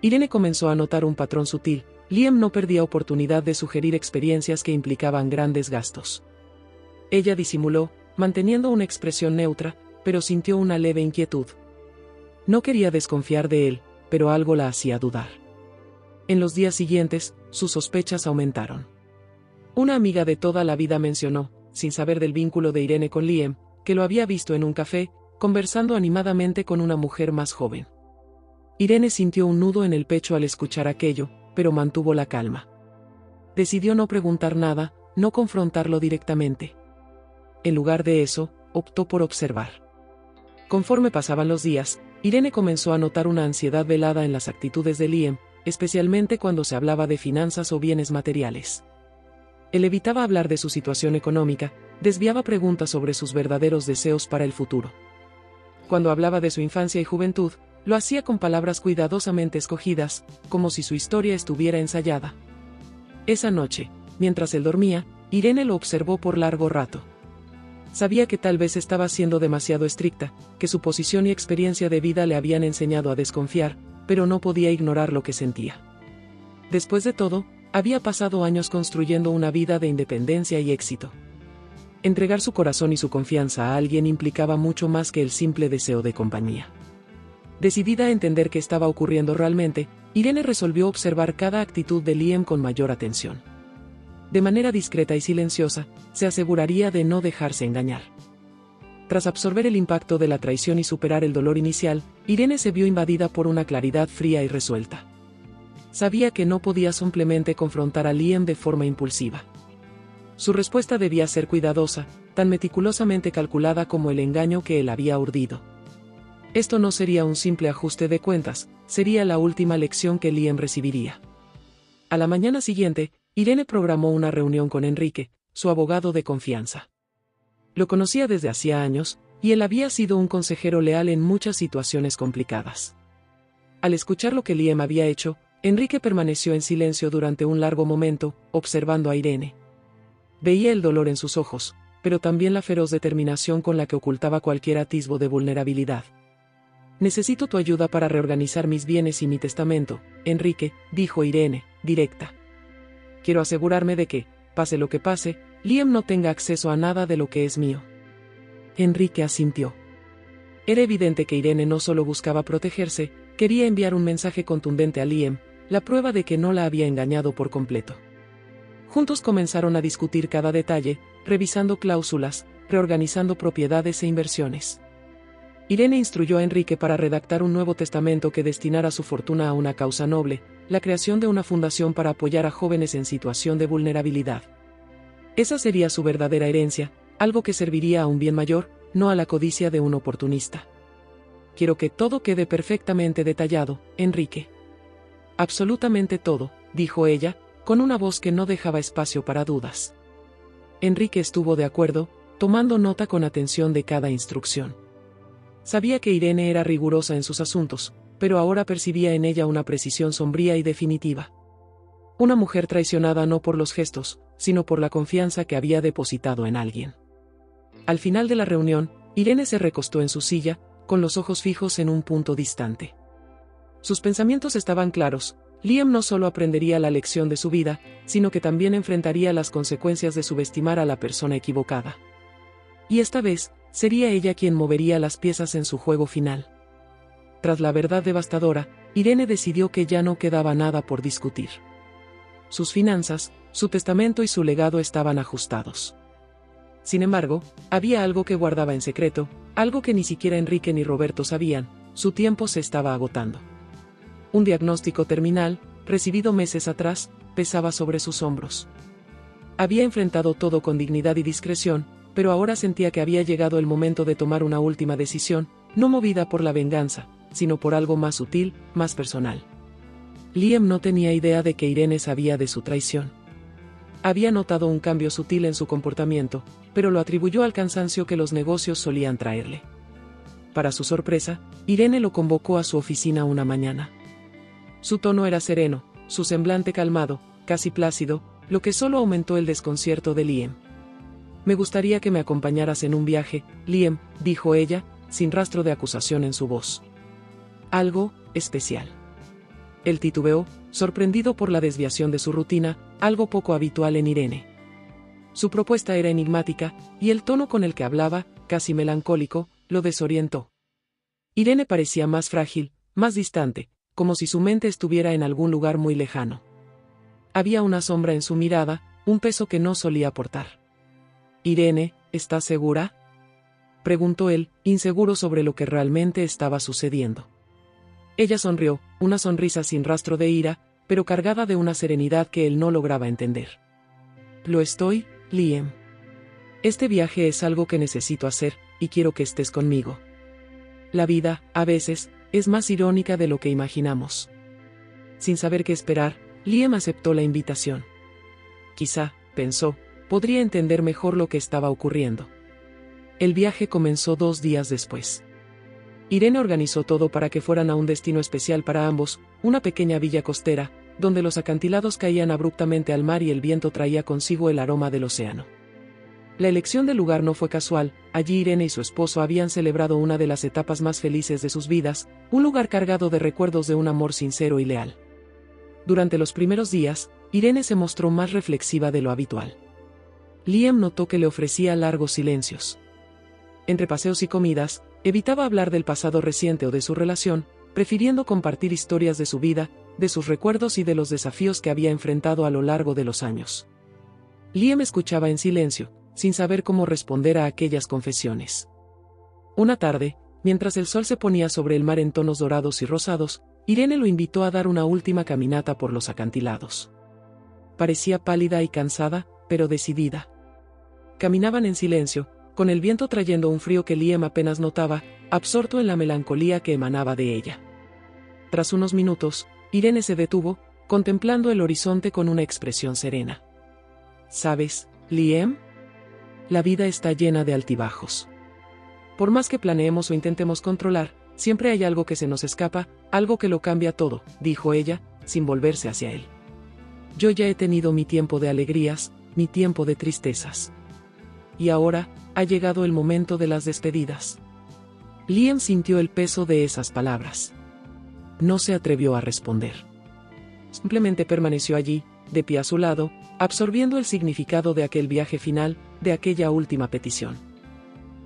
Irene comenzó a notar un patrón sutil. Liam no perdía oportunidad de sugerir experiencias que implicaban grandes gastos. Ella disimuló, manteniendo una expresión neutra, pero sintió una leve inquietud. No quería desconfiar de él, pero algo la hacía dudar. En los días siguientes, sus sospechas aumentaron. Una amiga de toda la vida mencionó, sin saber del vínculo de Irene con Liam, que lo había visto en un café, conversando animadamente con una mujer más joven. Irene sintió un nudo en el pecho al escuchar aquello, pero mantuvo la calma. Decidió no preguntar nada, no confrontarlo directamente. En lugar de eso, optó por observar. Conforme pasaban los días, Irene comenzó a notar una ansiedad velada en las actitudes de Liam, especialmente cuando se hablaba de finanzas o bienes materiales. Él evitaba hablar de su situación económica, desviaba preguntas sobre sus verdaderos deseos para el futuro. Cuando hablaba de su infancia y juventud, lo hacía con palabras cuidadosamente escogidas, como si su historia estuviera ensayada. Esa noche, mientras él dormía, Irene lo observó por largo rato. Sabía que tal vez estaba siendo demasiado estricta, que su posición y experiencia de vida le habían enseñado a desconfiar, pero no podía ignorar lo que sentía. Después de todo, había pasado años construyendo una vida de independencia y éxito. Entregar su corazón y su confianza a alguien implicaba mucho más que el simple deseo de compañía. Decidida a entender qué estaba ocurriendo realmente, Irene resolvió observar cada actitud de Liam con mayor atención. De manera discreta y silenciosa, se aseguraría de no dejarse engañar. Tras absorber el impacto de la traición y superar el dolor inicial, Irene se vio invadida por una claridad fría y resuelta. Sabía que no podía simplemente confrontar a Liam de forma impulsiva. Su respuesta debía ser cuidadosa, tan meticulosamente calculada como el engaño que él había urdido. Esto no sería un simple ajuste de cuentas, sería la última lección que Liam recibiría. A la mañana siguiente, Irene programó una reunión con Enrique, su abogado de confianza. Lo conocía desde hacía años, y él había sido un consejero leal en muchas situaciones complicadas. Al escuchar lo que Liam había hecho, Enrique permaneció en silencio durante un largo momento, observando a Irene. Veía el dolor en sus ojos, pero también la feroz determinación con la que ocultaba cualquier atisbo de vulnerabilidad. «Necesito tu ayuda para reorganizar mis bienes y mi testamento, Enrique», dijo Irene, directa. «Quiero asegurarme de que, pase lo que pase, Liam no tenga acceso a nada de lo que es mío». Enrique asintió. Era evidente que Irene no solo buscaba protegerse, quería enviar un mensaje contundente a Liam, la prueba de que no la había engañado por completo. Juntos comenzaron a discutir cada detalle, revisando cláusulas, reorganizando propiedades e inversiones. Irene instruyó a Enrique para redactar un nuevo testamento que destinara su fortuna a una causa noble, la creación de una fundación para apoyar a jóvenes en situación de vulnerabilidad. Esa sería su verdadera herencia, algo que serviría a un bien mayor, no a la codicia de un oportunista. «Quiero que todo quede perfectamente detallado, Enrique». «Absolutamente todo», dijo ella, con una voz que no dejaba espacio para dudas. Enrique estuvo de acuerdo, tomando nota con atención de cada instrucción. Sabía que Irene era rigurosa en sus asuntos, pero ahora percibía en ella una precisión sombría y definitiva. Una mujer traicionada no por los gestos, sino por la confianza que había depositado en alguien. Al final de la reunión, Irene se recostó en su silla, con los ojos fijos en un punto distante. Sus pensamientos estaban claros. Liam no solo aprendería la lección de su vida, sino que también enfrentaría las consecuencias de subestimar a la persona equivocada. Y esta vez, sería ella quien movería las piezas en su juego final. tras la verdad devastadora, Irene decidió que ya no quedaba nada por discutir. Sus finanzas, su testamento y su legado estaban ajustados. Sin embargo, había algo que guardaba en secreto, algo que ni siquiera Enrique ni Roberto sabían: su tiempo se estaba agotando. Un diagnóstico terminal, recibido meses atrás, pesaba sobre sus hombros. Había enfrentado todo con dignidad y discreción, pero ahora sentía que había llegado el momento de tomar una última decisión, no movida por la venganza, sino por algo más sutil, más personal. Liam no tenía idea de que Irene sabía de su traición. Había notado un cambio sutil en su comportamiento, pero lo atribuyó al cansancio que los negocios solían traerle. Para su sorpresa, Irene lo convocó a su oficina una mañana. Su tono era sereno, su semblante calmado, casi plácido, lo que solo aumentó el desconcierto de Liam. «Me gustaría que me acompañaras en un viaje, Liam», dijo ella, sin rastro de acusación en su voz. «Algo especial». Él titubeó, sorprendido por la desviación de su rutina, algo poco habitual en Irene. Su propuesta era enigmática, y el tono con el que hablaba, casi melancólico, lo desorientó. Irene parecía más frágil, más distante, como si su mente estuviera en algún lugar muy lejano. Había una sombra en su mirada, un peso que no solía portar. «Irene, ¿estás segura?», preguntó él, inseguro sobre lo que realmente estaba sucediendo. Ella sonrió, una sonrisa sin rastro de ira, pero cargada de una serenidad que él no lograba entender. «Lo estoy, Liam. Este viaje es algo que necesito hacer, y quiero que estés conmigo. La vida, a veces, es más irónica de lo que imaginamos». Sin saber qué esperar, Liam aceptó la invitación. Quizá, pensó, podría entender mejor lo que estaba ocurriendo. El viaje comenzó 2 días después. Irene organizó todo para que fueran a un destino especial para ambos, una pequeña villa costera, donde los acantilados caían abruptamente al mar y el viento traía consigo el aroma del océano. La elección del lugar no fue casual, allí Irene y su esposo habían celebrado una de las etapas más felices de sus vidas, un lugar cargado de recuerdos de un amor sincero y leal. Durante los primeros días, Irene se mostró más reflexiva de lo habitual. Liam notó que le ofrecía largos silencios. Entre paseos y comidas, evitaba hablar del pasado reciente o de su relación, prefiriendo compartir historias de su vida, de sus recuerdos y de los desafíos que había enfrentado a lo largo de los años. Liam escuchaba en silencio, sin saber cómo responder a aquellas confesiones. Una tarde, mientras el sol se ponía sobre el mar en tonos dorados y rosados, Irene lo invitó a dar una última caminata por los acantilados. Parecía pálida y cansada, pero decidida. Caminaban en silencio, con el viento trayendo un frío que Liam apenas notaba, absorto en la melancolía que emanaba de ella. Tras unos minutos, Irene se detuvo, contemplando el horizonte con una expresión serena. «¿Sabes, Liam? La vida está llena de altibajos. Por más que planeemos o intentemos controlar, siempre hay algo que se nos escapa, algo que lo cambia todo», dijo ella, sin volverse hacia él. «Yo ya he tenido mi tiempo de alegrías, mi tiempo de tristezas. Y ahora, ha llegado el momento de las despedidas». Liam sintió el peso de esas palabras. No se atrevió a responder. Simplemente permaneció allí, de pie a su lado, absorbiendo el significado de aquel viaje final, de aquella última petición.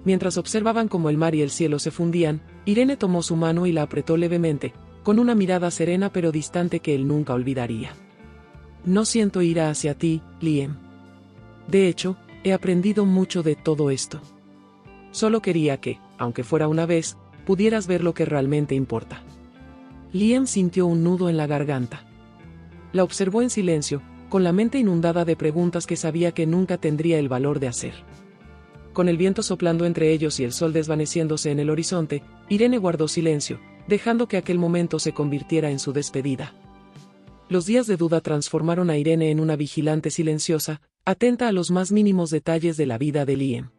Mientras observaban cómo el mar y el cielo se fundían, Irene tomó su mano y la apretó levemente, con una mirada serena pero distante que él nunca olvidaría. «No siento ira hacia ti, Liam. De hecho, he aprendido mucho de todo esto. Solo quería que, aunque fuera una vez, pudieras ver lo que realmente importa». Liam sintió un nudo en la garganta. La observó en silencio, con la mente inundada de preguntas que sabía que nunca tendría el valor de hacer. Con el viento soplando entre ellos y el sol desvaneciéndose en el horizonte, Irene guardó silencio, dejando que aquel momento se convirtiera en su despedida. Los días de duda transformaron a Irene en una vigilante silenciosa, atenta a los más mínimos detalles de la vida de Liam.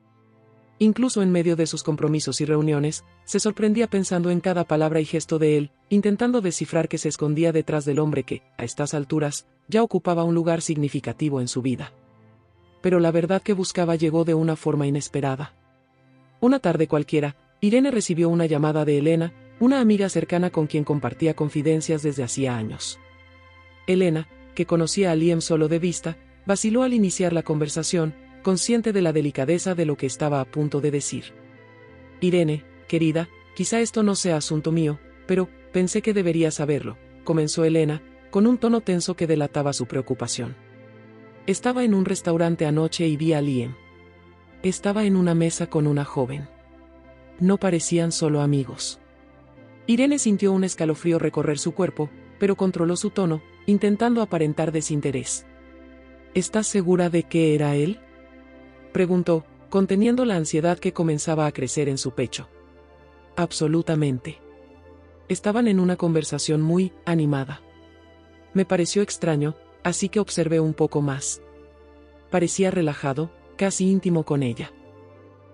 Incluso en medio de sus compromisos y reuniones, se sorprendía pensando en cada palabra y gesto de él, intentando descifrar qué se escondía detrás del hombre que, a estas alturas, ya ocupaba un lugar significativo en su vida. Pero la verdad que buscaba llegó de una forma inesperada. Una tarde cualquiera, Irene recibió una llamada de Elena, una amiga cercana con quien compartía confidencias desde hacía años. Elena, que conocía a Liam solo de vista, vaciló al iniciar la conversación, consciente de la delicadeza de lo que estaba a punto de decir. «Irene, querida, quizá esto no sea asunto mío, Pero, pensé que debería saberlo, comenzó Elena, con un tono tenso que delataba su preocupación. Estaba en un restaurante anoche y vi a Liam. Estaba en una mesa con una joven. No parecían solo amigos. Irene sintió un escalofrío recorrer su cuerpo, pero controló su tono, intentando aparentar desinterés. ¿Estás segura de que era él?, preguntó, conteniendo la ansiedad que comenzaba a crecer en su pecho. Absolutamente. Estaban en una conversación muy animada. Me pareció extraño, así que observé un poco más. Parecía relajado, casi íntimo con ella.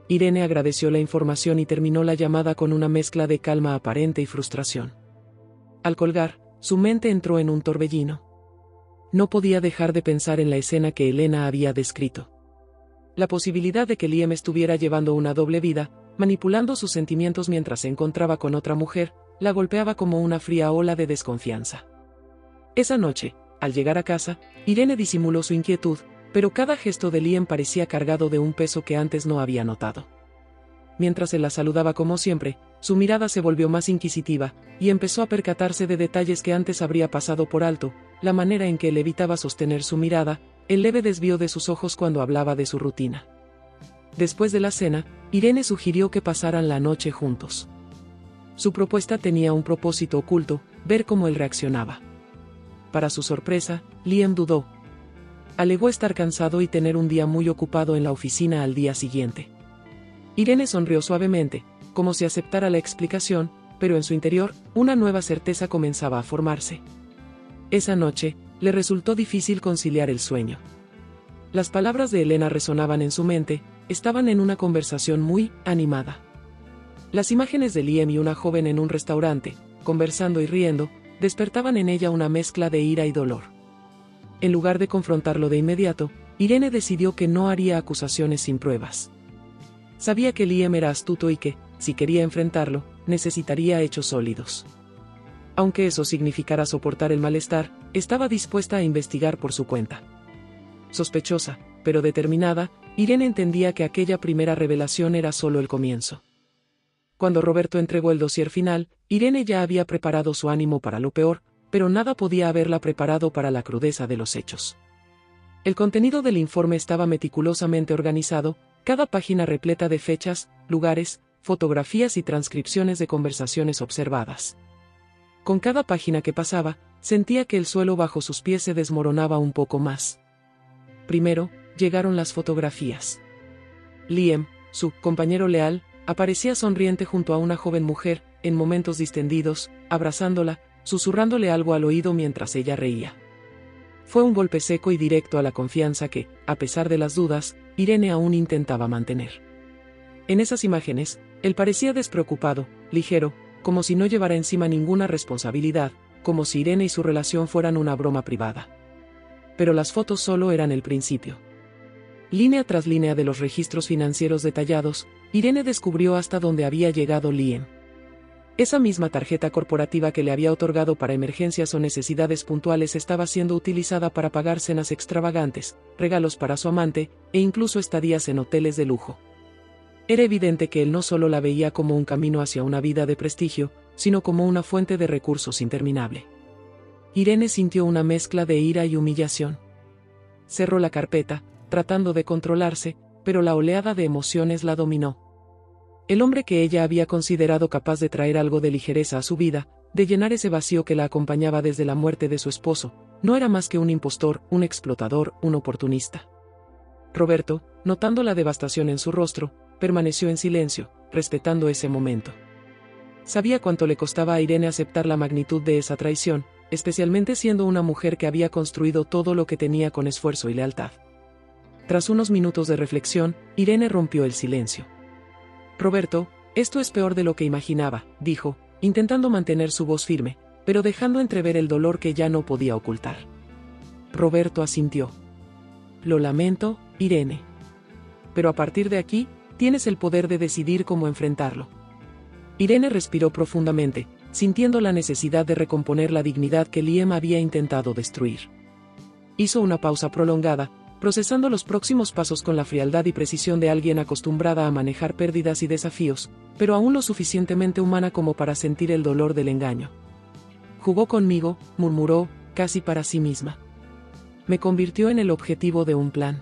Irene agradeció la información y terminó la llamada con una mezcla de calma aparente y frustración. Al colgar, su mente entró en un torbellino. No podía dejar de pensar en la escena que Elena había descrito. La posibilidad de que Liam estuviera llevando una doble vida, manipulando sus sentimientos mientras se encontraba con otra mujer, la golpeaba como una fría ola de desconfianza. Esa noche, al llegar a casa, Irene disimuló su inquietud, pero cada gesto de Liam parecía cargado de un peso que antes no había notado. Mientras él la saludaba como siempre, su mirada se volvió más inquisitiva, y empezó a percatarse de detalles que antes habría pasado por alto, la manera en que él evitaba sostener su mirada, el leve desvío de sus ojos cuando hablaba de su rutina. Después de la cena, Irene sugirió que pasaran la noche juntos. Su propuesta tenía un propósito oculto, ver cómo él reaccionaba. Para su sorpresa, Liam dudó. Alegó estar cansado y tener un día muy ocupado en la oficina al día siguiente. Irene sonrió suavemente, como si aceptara la explicación, pero en su interior, una nueva certeza comenzaba a formarse. Esa noche, le resultó difícil conciliar el sueño. Las palabras de Elena resonaban en su mente, estaban en una conversación muy animada. Las imágenes de Liam y una joven en un restaurante, conversando y riendo, despertaban en ella una mezcla de ira y dolor. En lugar de confrontarlo de inmediato, Irene decidió que no haría acusaciones sin pruebas. Sabía que Liam era astuto y que, si quería enfrentarlo, necesitaría hechos sólidos. Aunque eso significara soportar el malestar, estaba dispuesta a investigar por su cuenta. Sospechosa, pero determinada, Irene entendía que aquella primera revelación era solo el comienzo. Cuando Roberto entregó el dossier final, Irene ya había preparado su ánimo para lo peor, pero nada podía haberla preparado para la crudeza de los hechos. El contenido del informe estaba meticulosamente organizado, cada página repleta de fechas, lugares, fotografías y transcripciones de conversaciones observadas. Con cada página que pasaba, sentía que el suelo bajo sus pies se desmoronaba un poco más. Primero, llegaron las fotografías. Liam, su compañero leal, aparecía sonriente junto a una joven mujer, en momentos distendidos, abrazándola, susurrándole algo al oído mientras ella reía. Fue un golpe seco y directo a la confianza que, a pesar de las dudas, Irene aún intentaba mantener. En esas imágenes, él parecía despreocupado, ligero, como si no llevara encima ninguna responsabilidad, como si Irene y su relación fueran una broma privada. Pero las fotos solo eran el principio. Línea tras línea de los registros financieros detallados, Irene descubrió hasta dónde había llegado Liam. Esa misma tarjeta corporativa que le había otorgado para emergencias o necesidades puntuales estaba siendo utilizada para pagar cenas extravagantes, regalos para su amante, e incluso estadías en hoteles de lujo. Era evidente que él no solo la veía como un camino hacia una vida de prestigio, sino como una fuente de recursos interminable. Irene sintió una mezcla de ira y humillación. Cerró la carpeta, tratando de controlarse, pero la oleada de emociones la dominó. El hombre que ella había considerado capaz de traer algo de ligereza a su vida, de llenar ese vacío que la acompañaba desde la muerte de su esposo, no era más que un impostor, un explotador, un oportunista. Roberto, notando la devastación en su rostro, permaneció en silencio, respetando ese momento. Sabía cuánto le costaba a Irene aceptar la magnitud de esa traición, especialmente siendo una mujer que había construido todo lo que tenía con esfuerzo y lealtad. Tras unos minutos de reflexión, Irene rompió el silencio. Roberto, esto es peor de lo que imaginaba, dijo, intentando mantener su voz firme, pero dejando entrever el dolor que ya no podía ocultar. Roberto asintió. Lo lamento, Irene. Pero a partir de aquí, tienes el poder de decidir cómo enfrentarlo. Irene respiró profundamente, sintiendo la necesidad de recomponer la dignidad que Liam había intentado destruir. Hizo una pausa prolongada, procesando los próximos pasos con la frialdad y precisión de alguien acostumbrada a manejar pérdidas y desafíos, pero aún lo suficientemente humana como para sentir el dolor del engaño. Jugó conmigo, murmuró, casi para sí misma. Me convirtió en el objetivo de un plan.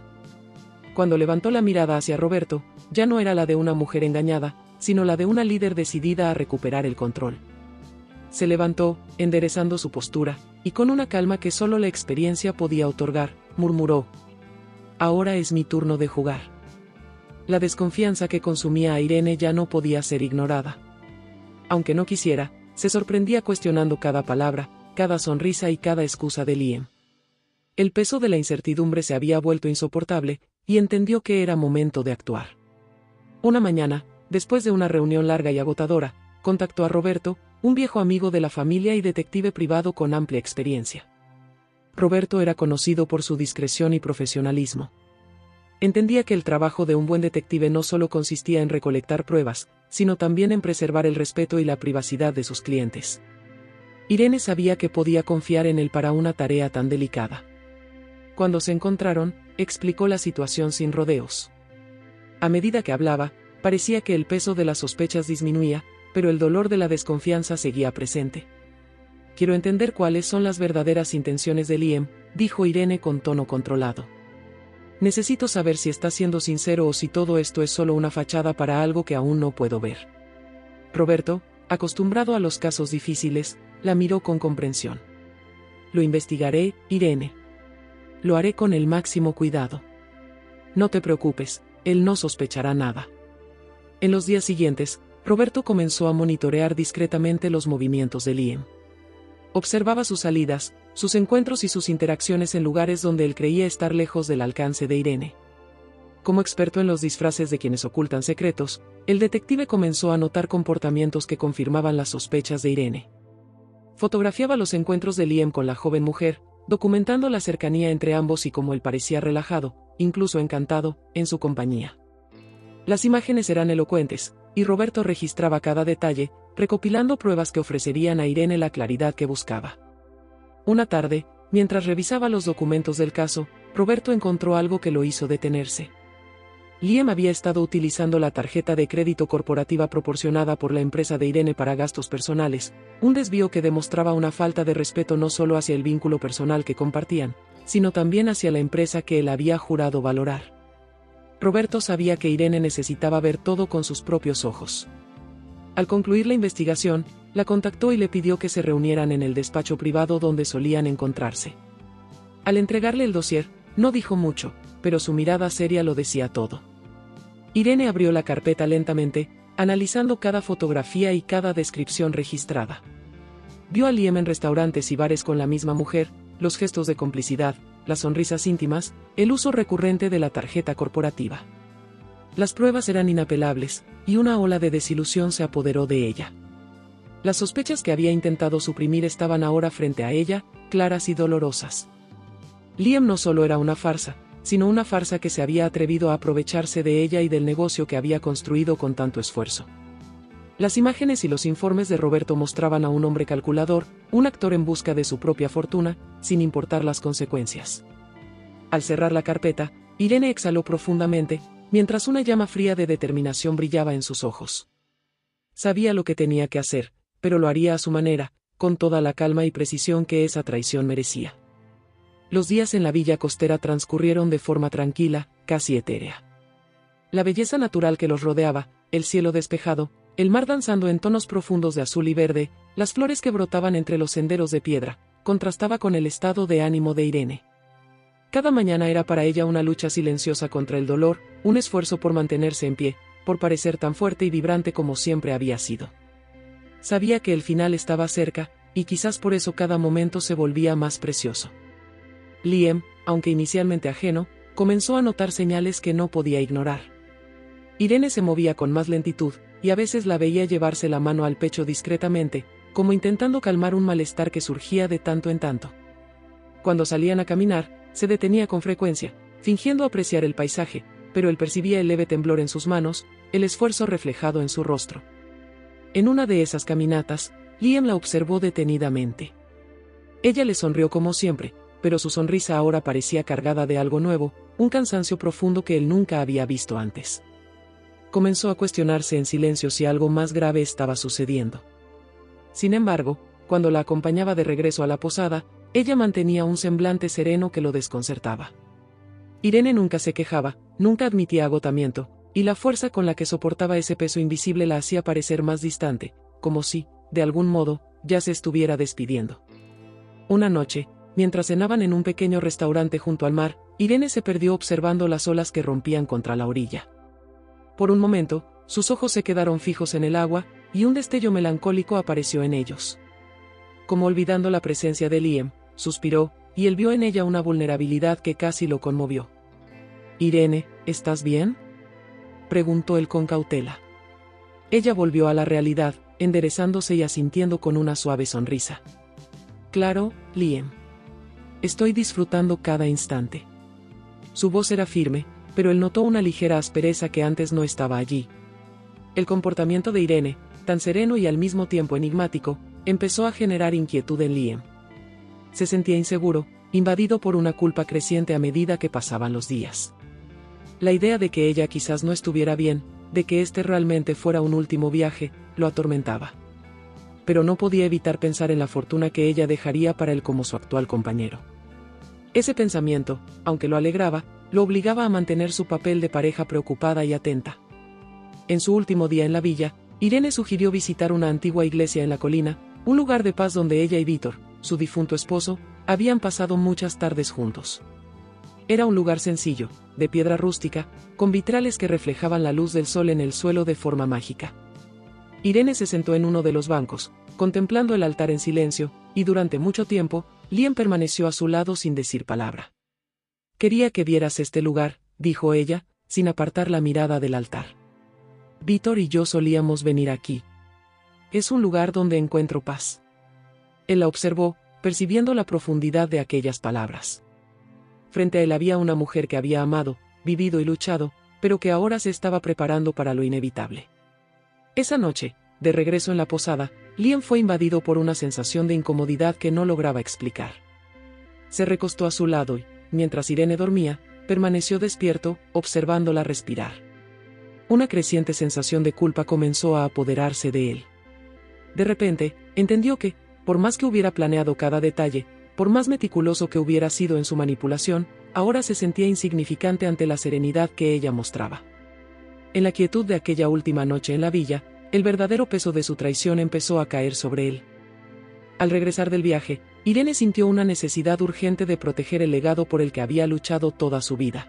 Cuando levantó la mirada hacia Roberto, ya no era la de una mujer engañada, sino la de una líder decidida a recuperar el control. Se levantó, enderezando su postura, y con una calma que solo la experiencia podía otorgar, murmuró: ahora es mi turno de jugar. La desconfianza que consumía a Irene ya no podía ser ignorada. Aunque no quisiera, se sorprendía cuestionando cada palabra, cada sonrisa y cada excusa de Liam. El peso de la incertidumbre se había vuelto insoportable, y entendió que era momento de actuar. Una mañana, después de una reunión larga y agotadora, contactó a Roberto, un viejo amigo de la familia y detective privado con amplia experiencia. Roberto era conocido por su discreción y profesionalismo. Entendía que el trabajo de un buen detective no solo consistía en recolectar pruebas, sino también en preservar el respeto y la privacidad de sus clientes. Irene sabía que podía confiar en él para una tarea tan delicada. Cuando se encontraron, explicó la situación sin rodeos. A medida que hablaba, parecía que el peso de las sospechas disminuía, pero el dolor de la desconfianza seguía presente. Quiero entender cuáles son las verdaderas intenciones de Liam, dijo Irene con tono controlado. Necesito saber si está siendo sincero o si todo esto es solo una fachada para algo que aún no puedo ver. Roberto, acostumbrado a los casos difíciles, la miró con comprensión. Lo investigaré, Irene. Lo haré con el máximo cuidado. No te preocupes, él no sospechará nada. En los días siguientes, Roberto comenzó a monitorear discretamente los movimientos de Liam. Observaba sus salidas, sus encuentros y sus interacciones en lugares donde él creía estar lejos del alcance de Irene. Como experto en los disfraces de quienes ocultan secretos, el detective comenzó a notar comportamientos que confirmaban las sospechas de Irene. Fotografiaba los encuentros de Liam con la joven mujer, documentando la cercanía entre ambos y cómo él parecía relajado, incluso encantado, en su compañía. Las imágenes eran elocuentes, y Roberto registraba cada detalle, recopilando pruebas que ofrecerían a Irene la claridad que buscaba. Una tarde, mientras revisaba los documentos del caso, Roberto encontró algo que lo hizo detenerse. Liam había estado utilizando la tarjeta de crédito corporativa proporcionada por la empresa de Irene para gastos personales, un desvío que demostraba una falta de respeto no solo hacia el vínculo personal que compartían, sino también hacia la empresa que él había jurado valorar. Roberto sabía que Irene necesitaba ver todo con sus propios ojos. Al concluir la investigación, la contactó y le pidió que se reunieran en el despacho privado donde solían encontrarse. Al entregarle el dossier, no dijo mucho, pero su mirada seria lo decía todo. Irene abrió la carpeta lentamente, analizando cada fotografía y cada descripción registrada. Vio a Liam en restaurantes y bares con la misma mujer, los gestos de complicidad, las sonrisas íntimas, el uso recurrente de la tarjeta corporativa. Las pruebas eran inapelables, y una ola de desilusión se apoderó de ella. Las sospechas que había intentado suprimir estaban ahora frente a ella, claras y dolorosas. Liam no solo era una farsa, sino una farsa que se había atrevido a aprovecharse de ella y del negocio que había construido con tanto esfuerzo. Las imágenes y los informes de Roberto mostraban a un hombre calculador, un actor en busca de su propia fortuna, sin importar las consecuencias. Al cerrar la carpeta, Irene exhaló profundamente, mientras una llama fría de determinación brillaba en sus ojos. Sabía lo que tenía que hacer, pero lo haría a su manera, con toda la calma y precisión que esa traición merecía. Los días en la villa costera transcurrieron de forma tranquila, casi etérea. La belleza natural que los rodeaba, el cielo despejado, el mar danzando en tonos profundos de azul y verde, las flores que brotaban entre los senderos de piedra, contrastaba con el estado de ánimo de Irene. Cada mañana era para ella una lucha silenciosa contra el dolor, un esfuerzo por mantenerse en pie, por parecer tan fuerte y vibrante como siempre había sido. Sabía que el final estaba cerca, y quizás por eso cada momento se volvía más precioso. Liam, aunque inicialmente ajeno, comenzó a notar señales que no podía ignorar. Irene se movía con más lentitud, y a veces la veía llevarse la mano al pecho discretamente, como intentando calmar un malestar que surgía de tanto en tanto. Cuando salían a caminar, se detenía con frecuencia, fingiendo apreciar el paisaje, pero él percibía el leve temblor en sus manos, el esfuerzo reflejado en su rostro. En una de esas caminatas, Liam la observó detenidamente. Ella le sonrió como siempre, pero su sonrisa ahora parecía cargada de algo nuevo, un cansancio profundo que él nunca había visto antes. Comenzó a cuestionarse en silencio si algo más grave estaba sucediendo. Sin embargo, cuando la acompañaba de regreso a la posada, ella mantenía un semblante sereno que lo desconcertaba. Irene nunca se quejaba, nunca admitía agotamiento, y la fuerza con la que soportaba ese peso invisible la hacía parecer más distante, como si, de algún modo, ya se estuviera despidiendo. Una noche, mientras cenaban en un pequeño restaurante junto al mar, Irene se perdió observando las olas que rompían contra la orilla. Por un momento, sus ojos se quedaron fijos en el agua, y un destello melancólico apareció en ellos. Como olvidando la presencia de Liam, suspiró, y él vio en ella una vulnerabilidad que casi lo conmovió. «Irene, ¿estás bien?», preguntó él con cautela. Ella volvió a la realidad, enderezándose y asintiendo con una suave sonrisa. «Claro, Liam. Estoy disfrutando cada instante». Su voz era firme, pero él notó una ligera aspereza que antes no estaba allí. El comportamiento de Irene, tan sereno y al mismo tiempo enigmático, empezó a generar inquietud en Liam. Se sentía inseguro, invadido por una culpa creciente a medida que pasaban los días. La idea de que ella quizás no estuviera bien, de que este realmente fuera un último viaje, lo atormentaba. Pero no podía evitar pensar en la fortuna que ella dejaría para él como su actual compañero. Ese pensamiento, aunque lo alegraba, lo obligaba a mantener su papel de pareja preocupada y atenta. En su último día en la villa, Irene sugirió visitar una antigua iglesia en la colina, un lugar de paz donde ella y Víctor, su difunto esposo, habían pasado muchas tardes juntos. Era un lugar sencillo, de piedra rústica, con vitrales que reflejaban la luz del sol en el suelo de forma mágica. Irene se sentó en uno de los bancos, contemplando el altar en silencio, y durante mucho tiempo, Liam permaneció a su lado sin decir palabra. «Quería que vieras este lugar», dijo ella, sin apartar la mirada del altar. «Víctor y yo solíamos venir aquí. Es un lugar donde encuentro paz». Él la observó, percibiendo la profundidad de aquellas palabras. Frente a él había una mujer que había amado, vivido y luchado, pero que ahora se estaba preparando para lo inevitable. Esa noche, de regreso en la posada, Liam fue invadido por una sensación de incomodidad que no lograba explicar. Se recostó a su lado y, mientras Irene dormía, permaneció despierto, observándola respirar. Una creciente sensación de culpa comenzó a apoderarse de él. De repente, entendió que, por más que hubiera planeado cada detalle, por más meticuloso que hubiera sido en su manipulación, ahora se sentía insignificante ante la serenidad que ella mostraba. En la quietud de aquella última noche en la villa, el verdadero peso de su traición empezó a caer sobre él. Al regresar del viaje, Irene sintió una necesidad urgente de proteger el legado por el que había luchado toda su vida.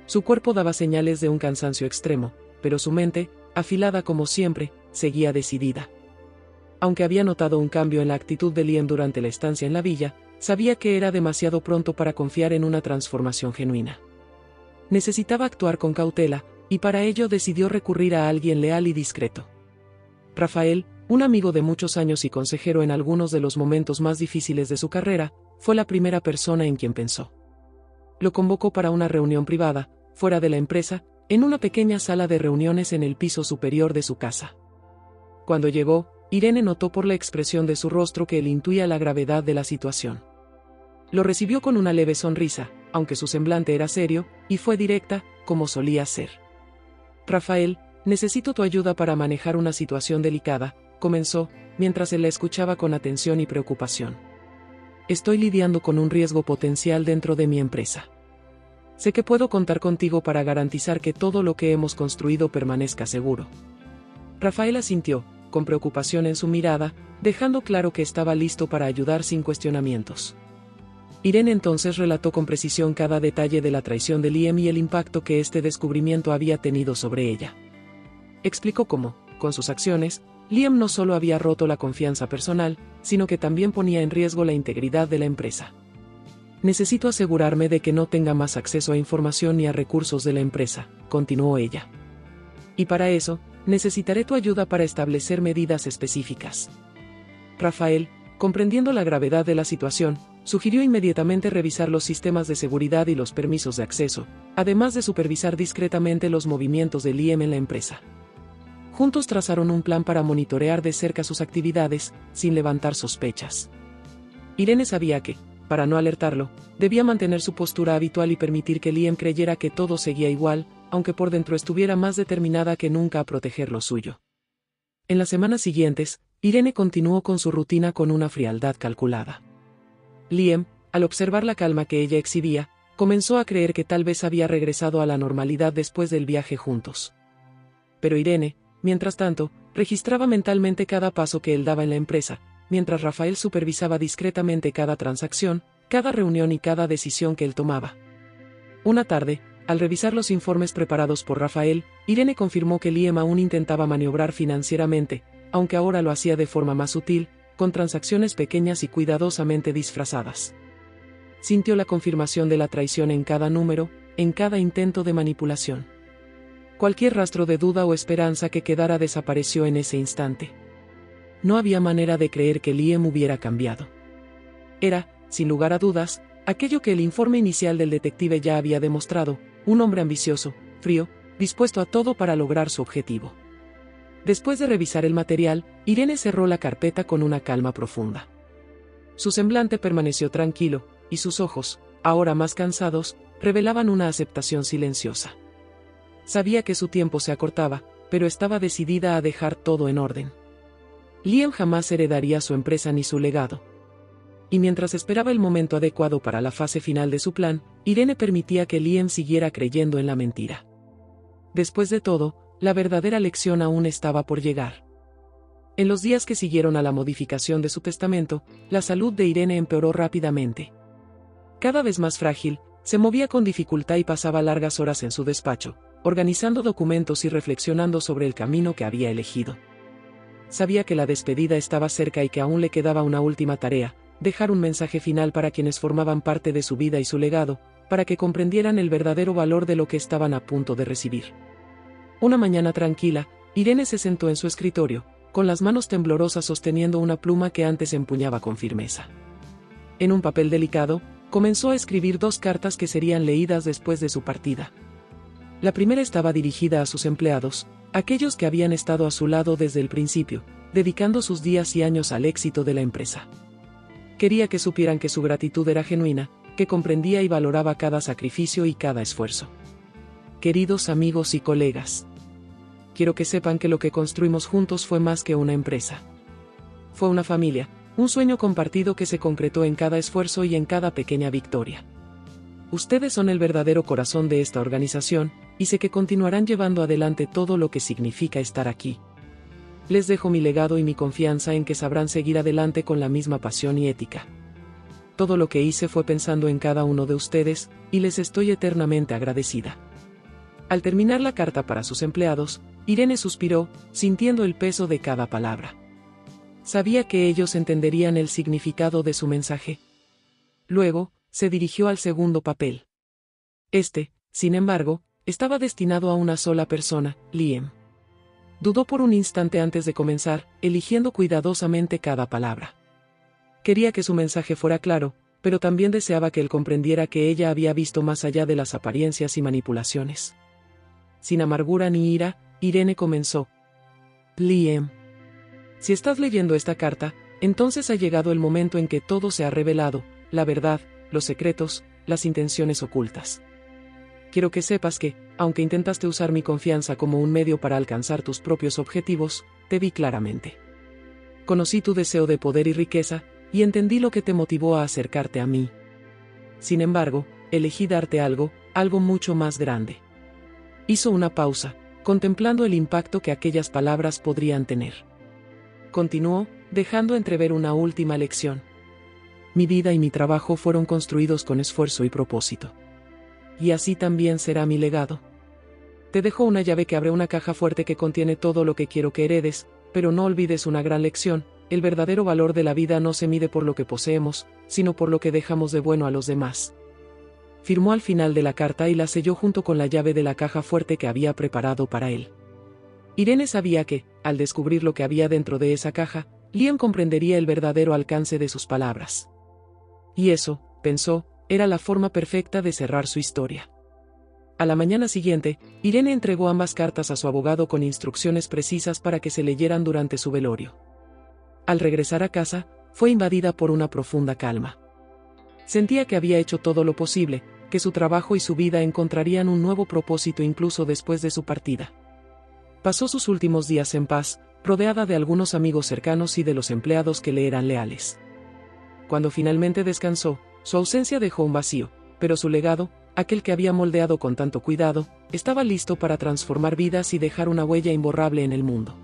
Su cuerpo daba señales de un cansancio extremo, pero su mente, afilada como siempre, seguía decidida. Aunque había notado un cambio en la actitud de Liam durante la estancia en la villa, sabía que era demasiado pronto para confiar en una transformación genuina. Necesitaba actuar con cautela, y para ello decidió recurrir a alguien leal y discreto. Rafael, un amigo de muchos años y consejero en algunos de los momentos más difíciles de su carrera, fue la primera persona en quien pensó. Lo convocó para una reunión privada, fuera de la empresa, en una pequeña sala de reuniones en el piso superior de su casa. Cuando llegó, Irene notó por la expresión de su rostro que él intuía la gravedad de la situación. Lo recibió con una leve sonrisa, aunque su semblante era serio, y fue directa, como solía ser. «Rafael, necesito tu ayuda para manejar una situación delicada», comenzó, mientras él la escuchaba con atención y preocupación. «Estoy lidiando con un riesgo potencial dentro de mi empresa. Sé que puedo contar contigo para garantizar que todo lo que hemos construido permanezca seguro». Rafael asintió, con preocupación en su mirada, dejando claro que estaba listo para ayudar sin cuestionamientos. Irene entonces relató con precisión cada detalle de la traición de Liam y el impacto que este descubrimiento había tenido sobre ella. Explicó cómo, con sus acciones, Liam no solo había roto la confianza personal, sino que también ponía en riesgo la integridad de la empresa. «Necesito asegurarme de que no tenga más acceso a información ni a recursos de la empresa», continuó ella. «Y para eso, necesitaré tu ayuda para establecer medidas específicas». Rafael, comprendiendo la gravedad de la situación, sugirió inmediatamente revisar los sistemas de seguridad y los permisos de acceso, además de supervisar discretamente los movimientos de Liam en la empresa. Juntos trazaron un plan para monitorear de cerca sus actividades, sin levantar sospechas. Irene sabía que, para no alertarlo, debía mantener su postura habitual y permitir que Liam creyera que todo seguía igual, aunque por dentro estuviera más determinada que nunca a proteger lo suyo. En las semanas siguientes, Irene continuó con su rutina con una frialdad calculada. Liam, al observar la calma que ella exhibía, comenzó a creer que tal vez había regresado a la normalidad después del viaje juntos. Pero Irene, mientras tanto, registraba mentalmente cada paso que él daba en la empresa, mientras Rafael supervisaba discretamente cada transacción, cada reunión y cada decisión que él tomaba. Una tarde, al revisar los informes preparados por Rafael, Irene confirmó que Liam aún intentaba maniobrar financieramente, aunque ahora lo hacía de forma más sutil, con transacciones pequeñas y cuidadosamente disfrazadas. Sintió la confirmación de la traición en cada número, en cada intento de manipulación. Cualquier rastro de duda o esperanza que quedara desapareció en ese instante. No había manera de creer que Liam hubiera cambiado. Era, sin lugar a dudas, aquello que el informe inicial del detective ya había demostrado, un hombre ambicioso, frío, dispuesto a todo para lograr su objetivo. Después de revisar el material, Irene cerró la carpeta con una calma profunda. Su semblante permaneció tranquilo, y sus ojos, ahora más cansados, revelaban una aceptación silenciosa. Sabía que su tiempo se acortaba, pero estaba decidida a dejar todo en orden. Liam jamás heredaría su empresa ni su legado. Y mientras esperaba el momento adecuado para la fase final de su plan, Irene permitía que Liam siguiera creyendo en la mentira. Después de todo, la verdadera lección aún estaba por llegar. En los días que siguieron a la modificación de su testamento, la salud de Irene empeoró rápidamente. Cada vez más frágil, se movía con dificultad y pasaba largas horas en su despacho, organizando documentos y reflexionando sobre el camino que había elegido. Sabía que la despedida estaba cerca y que aún le quedaba una última tarea: dejar un mensaje final para quienes formaban parte de su vida y su legado, para que comprendieran el verdadero valor de lo que estaban a punto de recibir. Una mañana tranquila, Irene se sentó en su escritorio, con las manos temblorosas sosteniendo una pluma que antes empuñaba con firmeza. En un papel delicado, comenzó a escribir 2 cartas que serían leídas después de su partida. La primera estaba dirigida a sus empleados, aquellos que habían estado a su lado desde el principio, dedicando sus días y años al éxito de la empresa. Quería que supieran que su gratitud era genuina, que comprendía y valoraba cada sacrificio y cada esfuerzo. Queridos amigos y colegas, quiero que sepan que lo que construimos juntos fue más que una empresa. Fue una familia, un sueño compartido que se concretó en cada esfuerzo y en cada pequeña victoria. Ustedes son el verdadero corazón de esta organización, y sé que continuarán llevando adelante todo lo que significa estar aquí. Les dejo mi legado y mi confianza en que sabrán seguir adelante con la misma pasión y ética. Todo lo que hice fue pensando en cada uno de ustedes, y les estoy eternamente agradecida. Al terminar la carta para sus empleados, Irene suspiró, sintiendo el peso de cada palabra. Sabía que ellos entenderían el significado de su mensaje. Luego, se dirigió al segundo papel. Este, sin embargo, estaba destinado a una sola persona, Liam. Dudó por un instante antes de comenzar, eligiendo cuidadosamente cada palabra. Quería que su mensaje fuera claro, pero también deseaba que él comprendiera que ella había visto más allá de las apariencias y manipulaciones. Sin amargura ni ira, Irene comenzó. Liam. Si estás leyendo esta carta, entonces ha llegado el momento en que todo se ha revelado, la verdad, los secretos, las intenciones ocultas. Quiero que sepas que, aunque intentaste usar mi confianza como un medio para alcanzar tus propios objetivos, te vi claramente. Conocí tu deseo de poder y riqueza, y entendí lo que te motivó a acercarte a mí. Sin embargo, elegí darte algo mucho más grande. Hizo una pausa, contemplando el impacto que aquellas palabras podrían tener. Continuó, dejando entrever una última lección. Mi vida y mi trabajo fueron construidos con esfuerzo y propósito. Y así también será mi legado. Te dejo una llave que abre una caja fuerte que contiene todo lo que quiero que heredes, pero no olvides una gran lección: el verdadero valor de la vida no se mide por lo que poseemos, sino por lo que dejamos de bueno a los demás. Firmó al final de la carta y la selló junto con la llave de la caja fuerte que había preparado para él. Irene sabía que, al descubrir lo que había dentro de esa caja, Liam comprendería el verdadero alcance de sus palabras. Y eso, pensó, era la forma perfecta de cerrar su historia. A la mañana siguiente, Irene entregó ambas cartas a su abogado con instrucciones precisas para que se leyeran durante su velorio. Al regresar a casa, fue invadida por una profunda calma. Sentía que había hecho todo lo posible, que su trabajo y su vida encontrarían un nuevo propósito incluso después de su partida. Pasó sus últimos días en paz, rodeada de algunos amigos cercanos y de los empleados que le eran leales. Cuando finalmente descansó, su ausencia dejó un vacío, pero su legado, aquel que había moldeado con tanto cuidado, estaba listo para transformar vidas y dejar una huella imborrable en el mundo.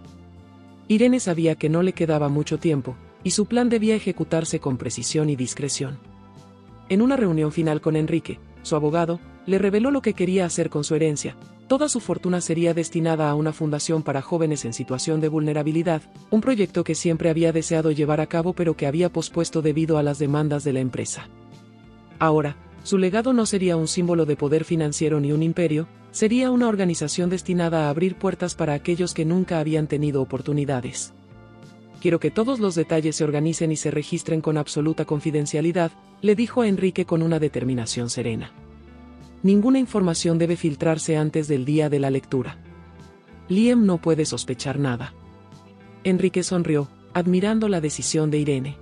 Irene sabía que no le quedaba mucho tiempo, y su plan debía ejecutarse con precisión y discreción. En una reunión final con Enrique, su abogado, le reveló lo que quería hacer con su herencia. Toda su fortuna sería destinada a una fundación para jóvenes en situación de vulnerabilidad, un proyecto que siempre había deseado llevar a cabo pero que había pospuesto debido a las demandas de la empresa. Ahora, su legado no sería un símbolo de poder financiero ni un imperio, sería una organización destinada a abrir puertas para aquellos que nunca habían tenido oportunidades. Quiero que todos los detalles se organicen y se registren con absoluta confidencialidad, le dijo a Enrique con una determinación serena. Ninguna información debe filtrarse antes del día de la lectura. Liam no puede sospechar nada. Enrique sonrió, admirando la decisión de Irene.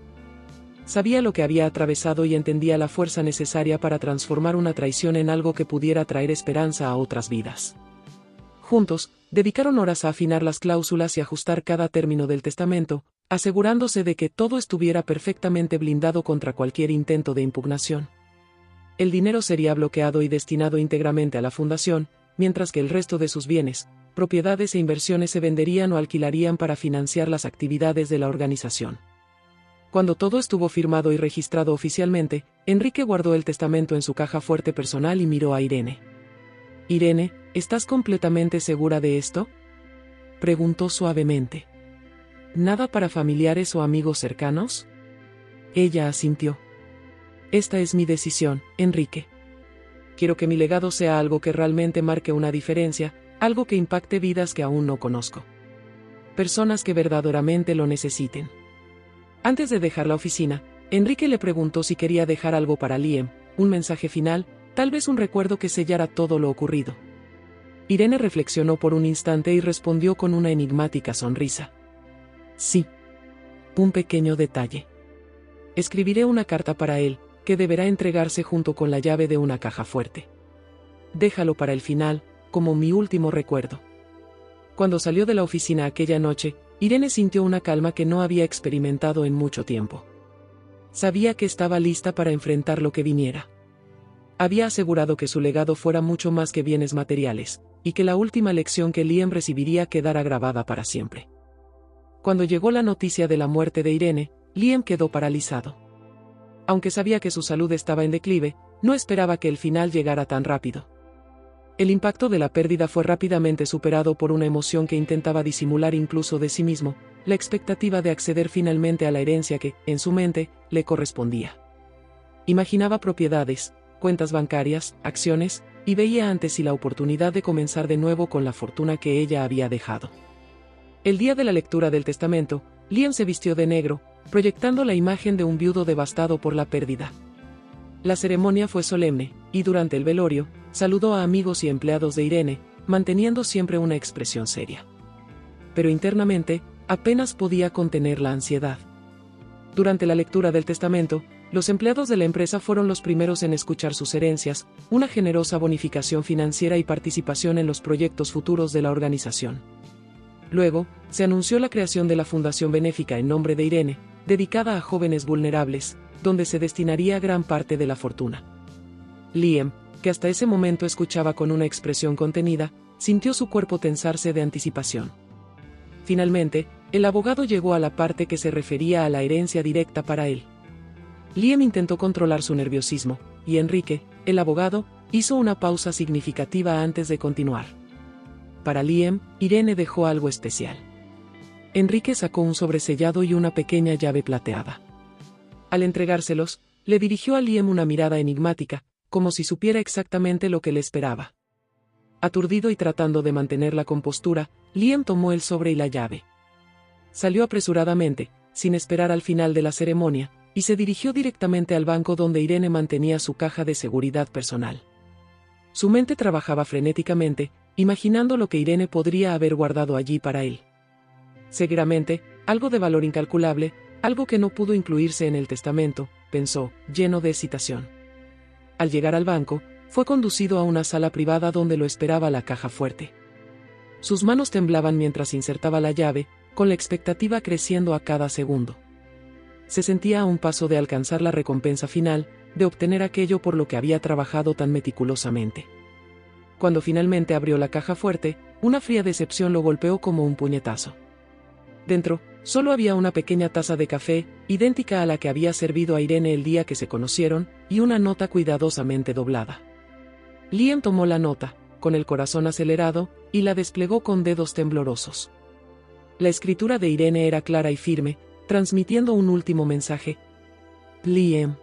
Sabía lo que había atravesado y entendía la fuerza necesaria para transformar una traición en algo que pudiera traer esperanza a otras vidas. Juntos, dedicaron horas a afinar las cláusulas y ajustar cada término del testamento, asegurándose de que todo estuviera perfectamente blindado contra cualquier intento de impugnación. El dinero sería bloqueado y destinado íntegramente a la fundación, mientras que el resto de sus bienes, propiedades e inversiones se venderían o alquilarían para financiar las actividades de la organización. Cuando todo estuvo firmado y registrado oficialmente, Enrique guardó el testamento en su caja fuerte personal y miró a Irene. «Irene, ¿estás completamente segura de esto?», preguntó suavemente. «¿Nada para familiares o amigos cercanos?». Ella asintió. «Esta es mi decisión, Enrique. Quiero que mi legado sea algo que realmente marque una diferencia, algo que impacte vidas que aún no conozco. Personas que verdaderamente lo necesiten». Antes de dejar la oficina, Enrique le preguntó si quería dejar algo para Liam, un mensaje final, tal vez un recuerdo que sellara todo lo ocurrido. Irene reflexionó por un instante y respondió con una enigmática sonrisa. «Sí. Un pequeño detalle. Escribiré una carta para él, que deberá entregarse junto con la llave de una caja fuerte. Déjalo para el final, como mi último recuerdo». Cuando salió de la oficina aquella noche, Irene sintió una calma que no había experimentado en mucho tiempo. Sabía que estaba lista para enfrentar lo que viniera. Había asegurado que su legado fuera mucho más que bienes materiales, y que la última lección que Liam recibiría quedara grabada para siempre. Cuando llegó la noticia de la muerte de Irene, Liam quedó paralizado. Aunque sabía que su salud estaba en declive, no esperaba que el final llegara tan rápido. El impacto de la pérdida fue rápidamente superado por una emoción que intentaba disimular incluso de sí mismo, la expectativa de acceder finalmente a la herencia que, en su mente, le correspondía. Imaginaba propiedades, cuentas bancarias, acciones, y veía ante sí la oportunidad de comenzar de nuevo con la fortuna que ella había dejado. El día de la lectura del testamento, Liam se vistió de negro, proyectando la imagen de un viudo devastado por la pérdida. La ceremonia fue solemne, y durante el velorio, saludó a amigos y empleados de Irene, manteniendo siempre una expresión seria. Pero internamente, apenas podía contener la ansiedad. Durante la lectura del testamento, los empleados de la empresa fueron los primeros en escuchar sus herencias, una generosa bonificación financiera y participación en los proyectos futuros de la organización. Luego, se anunció la creación de la Fundación Benéfica en nombre de Irene, dedicada a jóvenes vulnerables, donde se destinaría gran parte de la fortuna. Liam, que hasta ese momento escuchaba con una expresión contenida, sintió su cuerpo tensarse de anticipación. Finalmente, el abogado llegó a la parte que se refería a la herencia directa para él. Liam intentó controlar su nerviosismo, y Enrique, el abogado, hizo una pausa significativa antes de continuar. Para Liam, Irene dejó algo especial. Enrique sacó un sobresellado y una pequeña llave plateada. Al entregárselos, le dirigió a Liam una mirada enigmática, como si supiera exactamente lo que le esperaba. Aturdido y tratando de mantener la compostura, Liam tomó el sobre y la llave. Salió apresuradamente, sin esperar al final de la ceremonia, y se dirigió directamente al banco donde Irene mantenía su caja de seguridad personal. Su mente trabajaba frenéticamente, imaginando lo que Irene podría haber guardado allí para él. Seguramente, algo de valor incalculable, algo que no pudo incluirse en el testamento, pensó, lleno de excitación. Al llegar al banco, fue conducido a una sala privada donde lo esperaba la caja fuerte. Sus manos temblaban mientras insertaba la llave, con la expectativa creciendo a cada segundo. Se sentía a un paso de alcanzar la recompensa final, de obtener aquello por lo que había trabajado tan meticulosamente. Cuando finalmente abrió la caja fuerte, una fría decepción lo golpeó como un puñetazo. Dentro, solo había una pequeña taza de café, idéntica a la que había servido a Irene el día que se conocieron, y una nota cuidadosamente doblada. Liam tomó la nota, con el corazón acelerado, y la desplegó con dedos temblorosos. La escritura de Irene era clara y firme, transmitiendo un último mensaje. Liam.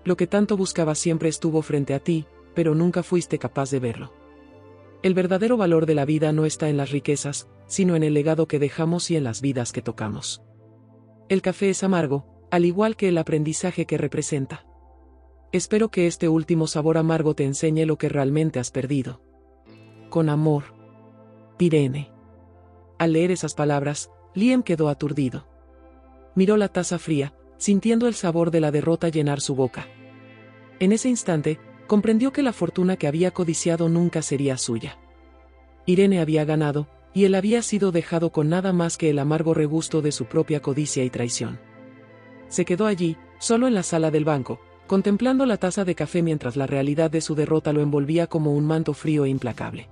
Lo que tanto buscaba siempre estuvo frente a ti, pero nunca fuiste capaz de verlo. El verdadero valor de la vida no está en las riquezas, sino en el legado que dejamos y en las vidas que tocamos. El café es amargo, al igual que el aprendizaje que representa. Espero que este último sabor amargo te enseñe lo que realmente has perdido. Con amor. Irene. Al leer esas palabras, Liam quedó aturdido. Miró la taza fría, sintiendo el sabor de la derrota llenar su boca. En ese instante, comprendió que la fortuna que había codiciado nunca sería suya. Irene había ganado, y él había sido dejado con nada más que el amargo regusto de su propia codicia y traición. Se quedó allí, solo en la sala del banco, contemplando la taza de café mientras la realidad de su derrota lo envolvía como un manto frío e implacable.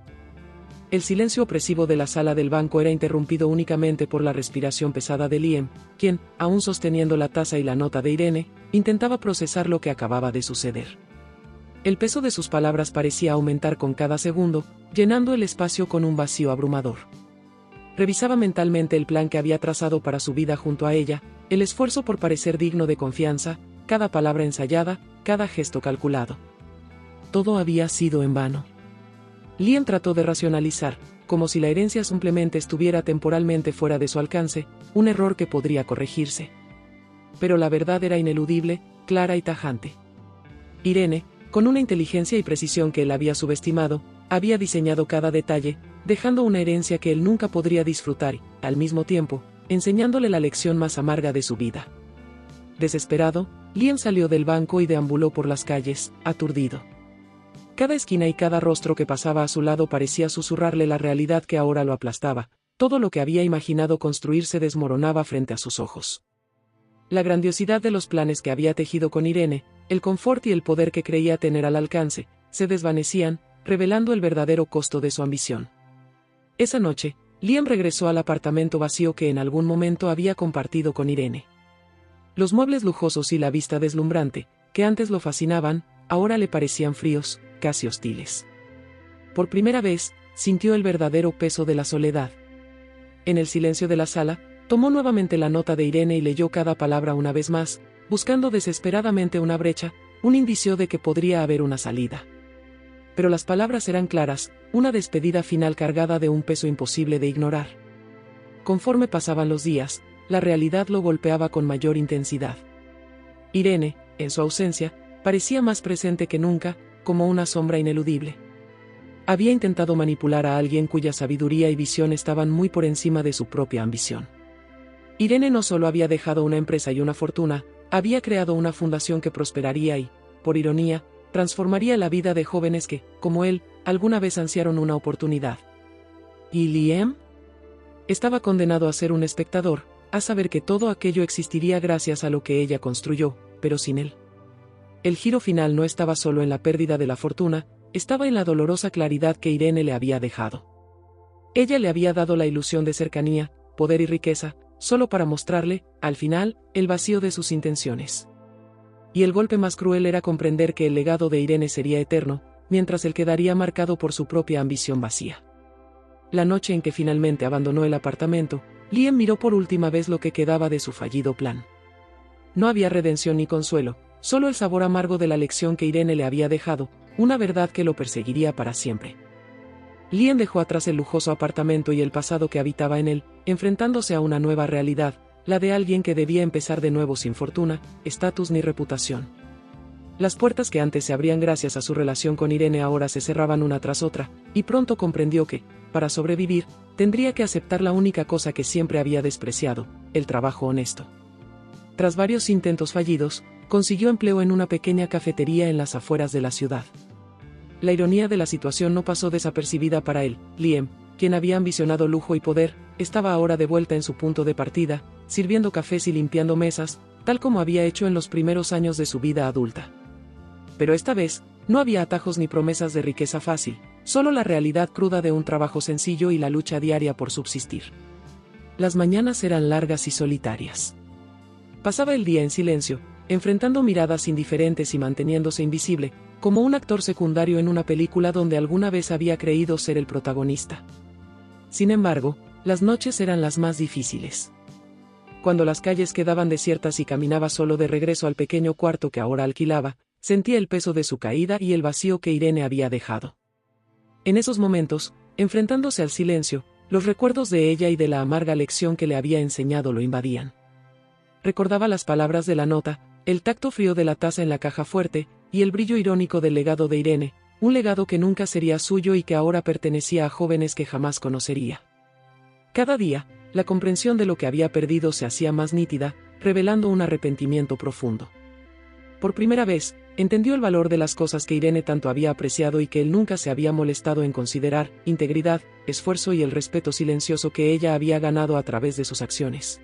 El silencio opresivo de la sala del banco era interrumpido únicamente por la respiración pesada de Liam, quien, aún sosteniendo la taza y la nota de Irene, intentaba procesar lo que acababa de suceder. El peso de sus palabras parecía aumentar con cada segundo, llenando el espacio con un vacío abrumador. Revisaba mentalmente el plan que había trazado para su vida junto a ella, el esfuerzo por parecer digno de confianza, cada palabra ensayada, cada gesto calculado. Todo había sido en vano. Liam trató de racionalizar, como si la herencia simplemente estuviera temporalmente fuera de su alcance, un error que podría corregirse. Pero la verdad era ineludible, clara y tajante. Irene, con una inteligencia y precisión que él había subestimado, había diseñado cada detalle, dejando una herencia que él nunca podría disfrutar y, al mismo tiempo, enseñándole la lección más amarga de su vida. Desesperado, Liam salió del banco y deambuló por las calles, aturdido. Cada esquina y cada rostro que pasaba a su lado parecía susurrarle la realidad que ahora lo aplastaba, todo lo que había imaginado construir se desmoronaba frente a sus ojos. La grandiosidad de los planes que había tejido con Irene, el confort y el poder que creía tener al alcance, se desvanecían, revelando el verdadero costo de su ambición. Esa noche, Liam regresó al apartamento vacío que en algún momento había compartido con Irene. Los muebles lujosos y la vista deslumbrante, que antes lo fascinaban, ahora le parecían fríos, casi hostiles. Por primera vez, sintió el verdadero peso de la soledad. En el silencio de la sala, tomó nuevamente la nota de Irene y leyó cada palabra una vez más, buscando desesperadamente una brecha, un indicio de que podría haber una salida. Pero las palabras eran claras, una despedida final cargada de un peso imposible de ignorar. Conforme pasaban los días, la realidad lo golpeaba con mayor intensidad. Irene, en su ausencia, parecía más presente que nunca, como una sombra ineludible. Había intentado manipular a alguien cuya sabiduría y visión estaban muy por encima de su propia ambición. Irene no solo había dejado una empresa y una fortuna, había creado una fundación que prosperaría y, por ironía, transformaría la vida de jóvenes que, como él, alguna vez ansiaron una oportunidad. ¿Y Liam? Estaba condenado a ser un espectador, a saber que todo aquello existiría gracias a lo que ella construyó, pero sin él. El giro final no estaba solo en la pérdida de la fortuna, estaba en la dolorosa claridad que Irene le había dejado. Ella le había dado la ilusión de cercanía, poder y riqueza, solo para mostrarle, al final, el vacío de sus intenciones. Y el golpe más cruel era comprender que el legado de Irene sería eterno, mientras él quedaría marcado por su propia ambición vacía. La noche en que finalmente abandonó el apartamento, Liam miró por última vez lo que quedaba de su fallido plan. No había redención ni consuelo, solo el sabor amargo de la lección que Irene le había dejado, una verdad que lo perseguiría para siempre. Liam dejó atrás el lujoso apartamento y el pasado que habitaba en él, enfrentándose a una nueva realidad, la de alguien que debía empezar de nuevo sin fortuna, estatus ni reputación. Las puertas que antes se abrían gracias a su relación con Irene ahora se cerraban una tras otra, y pronto comprendió que, para sobrevivir, tendría que aceptar la única cosa que siempre había despreciado, el trabajo honesto. Tras varios intentos fallidos, consiguió empleo en una pequeña cafetería en las afueras de la ciudad. La ironía de la situación no pasó desapercibida para él. Liam, quien había ambicionado lujo y poder, estaba ahora de vuelta en su punto de partida, sirviendo cafés y limpiando mesas, tal como había hecho en los primeros años de su vida adulta. Pero esta vez, no había atajos ni promesas de riqueza fácil, solo la realidad cruda de un trabajo sencillo y la lucha diaria por subsistir. Las mañanas eran largas y solitarias. Pasaba el día en silencio, enfrentando miradas indiferentes y manteniéndose invisible, como un actor secundario en una película donde alguna vez había creído ser el protagonista. Sin embargo, las noches eran las más difíciles. Cuando las calles quedaban desiertas y caminaba solo de regreso al pequeño cuarto que ahora alquilaba, sentía el peso de su caída y el vacío que Irene había dejado. En esos momentos, enfrentándose al silencio, los recuerdos de ella y de la amarga lección que le había enseñado lo invadían. Recordaba las palabras de la nota, el tacto frío de la taza en la caja fuerte, y el brillo irónico del legado de Irene, un legado que nunca sería suyo y que ahora pertenecía a jóvenes que jamás conocería. Cada día, la comprensión de lo que había perdido se hacía más nítida, revelando un arrepentimiento profundo. Por primera vez, entendió el valor de las cosas que Irene tanto había apreciado y que él nunca se había molestado en considerar: integridad, esfuerzo y el respeto silencioso que ella había ganado a través de sus acciones.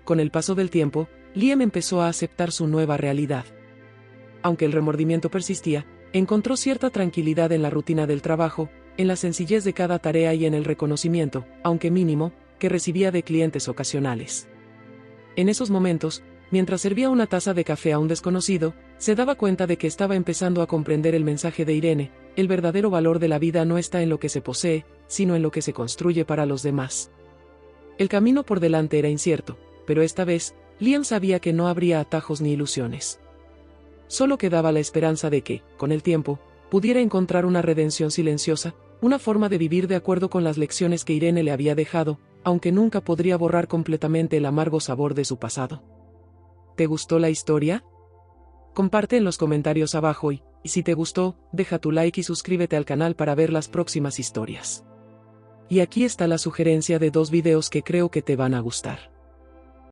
Con el paso del tiempo, Liam empezó a aceptar su nueva realidad. Aunque el remordimiento persistía, encontró cierta tranquilidad en la rutina del trabajo, en la sencillez de cada tarea y en el reconocimiento, aunque mínimo, que recibía de clientes ocasionales. En esos momentos, mientras servía una taza de café a un desconocido, se daba cuenta de que estaba empezando a comprender el mensaje de Irene: el verdadero valor de la vida no está en lo que se posee, sino en lo que se construye para los demás. El camino por delante era incierto, pero esta vez, Liam sabía que no habría atajos ni ilusiones. Solo quedaba la esperanza de que, con el tiempo, pudiera encontrar una redención silenciosa, una forma de vivir de acuerdo con las lecciones que Irene le había dejado, aunque nunca podría borrar completamente el amargo sabor de su pasado. ¿Te gustó la historia? Comparte en los comentarios abajo y si te gustó, deja tu like y suscríbete al canal para ver las próximas historias. Y aquí está la sugerencia de 2 videos que creo que te van a gustar.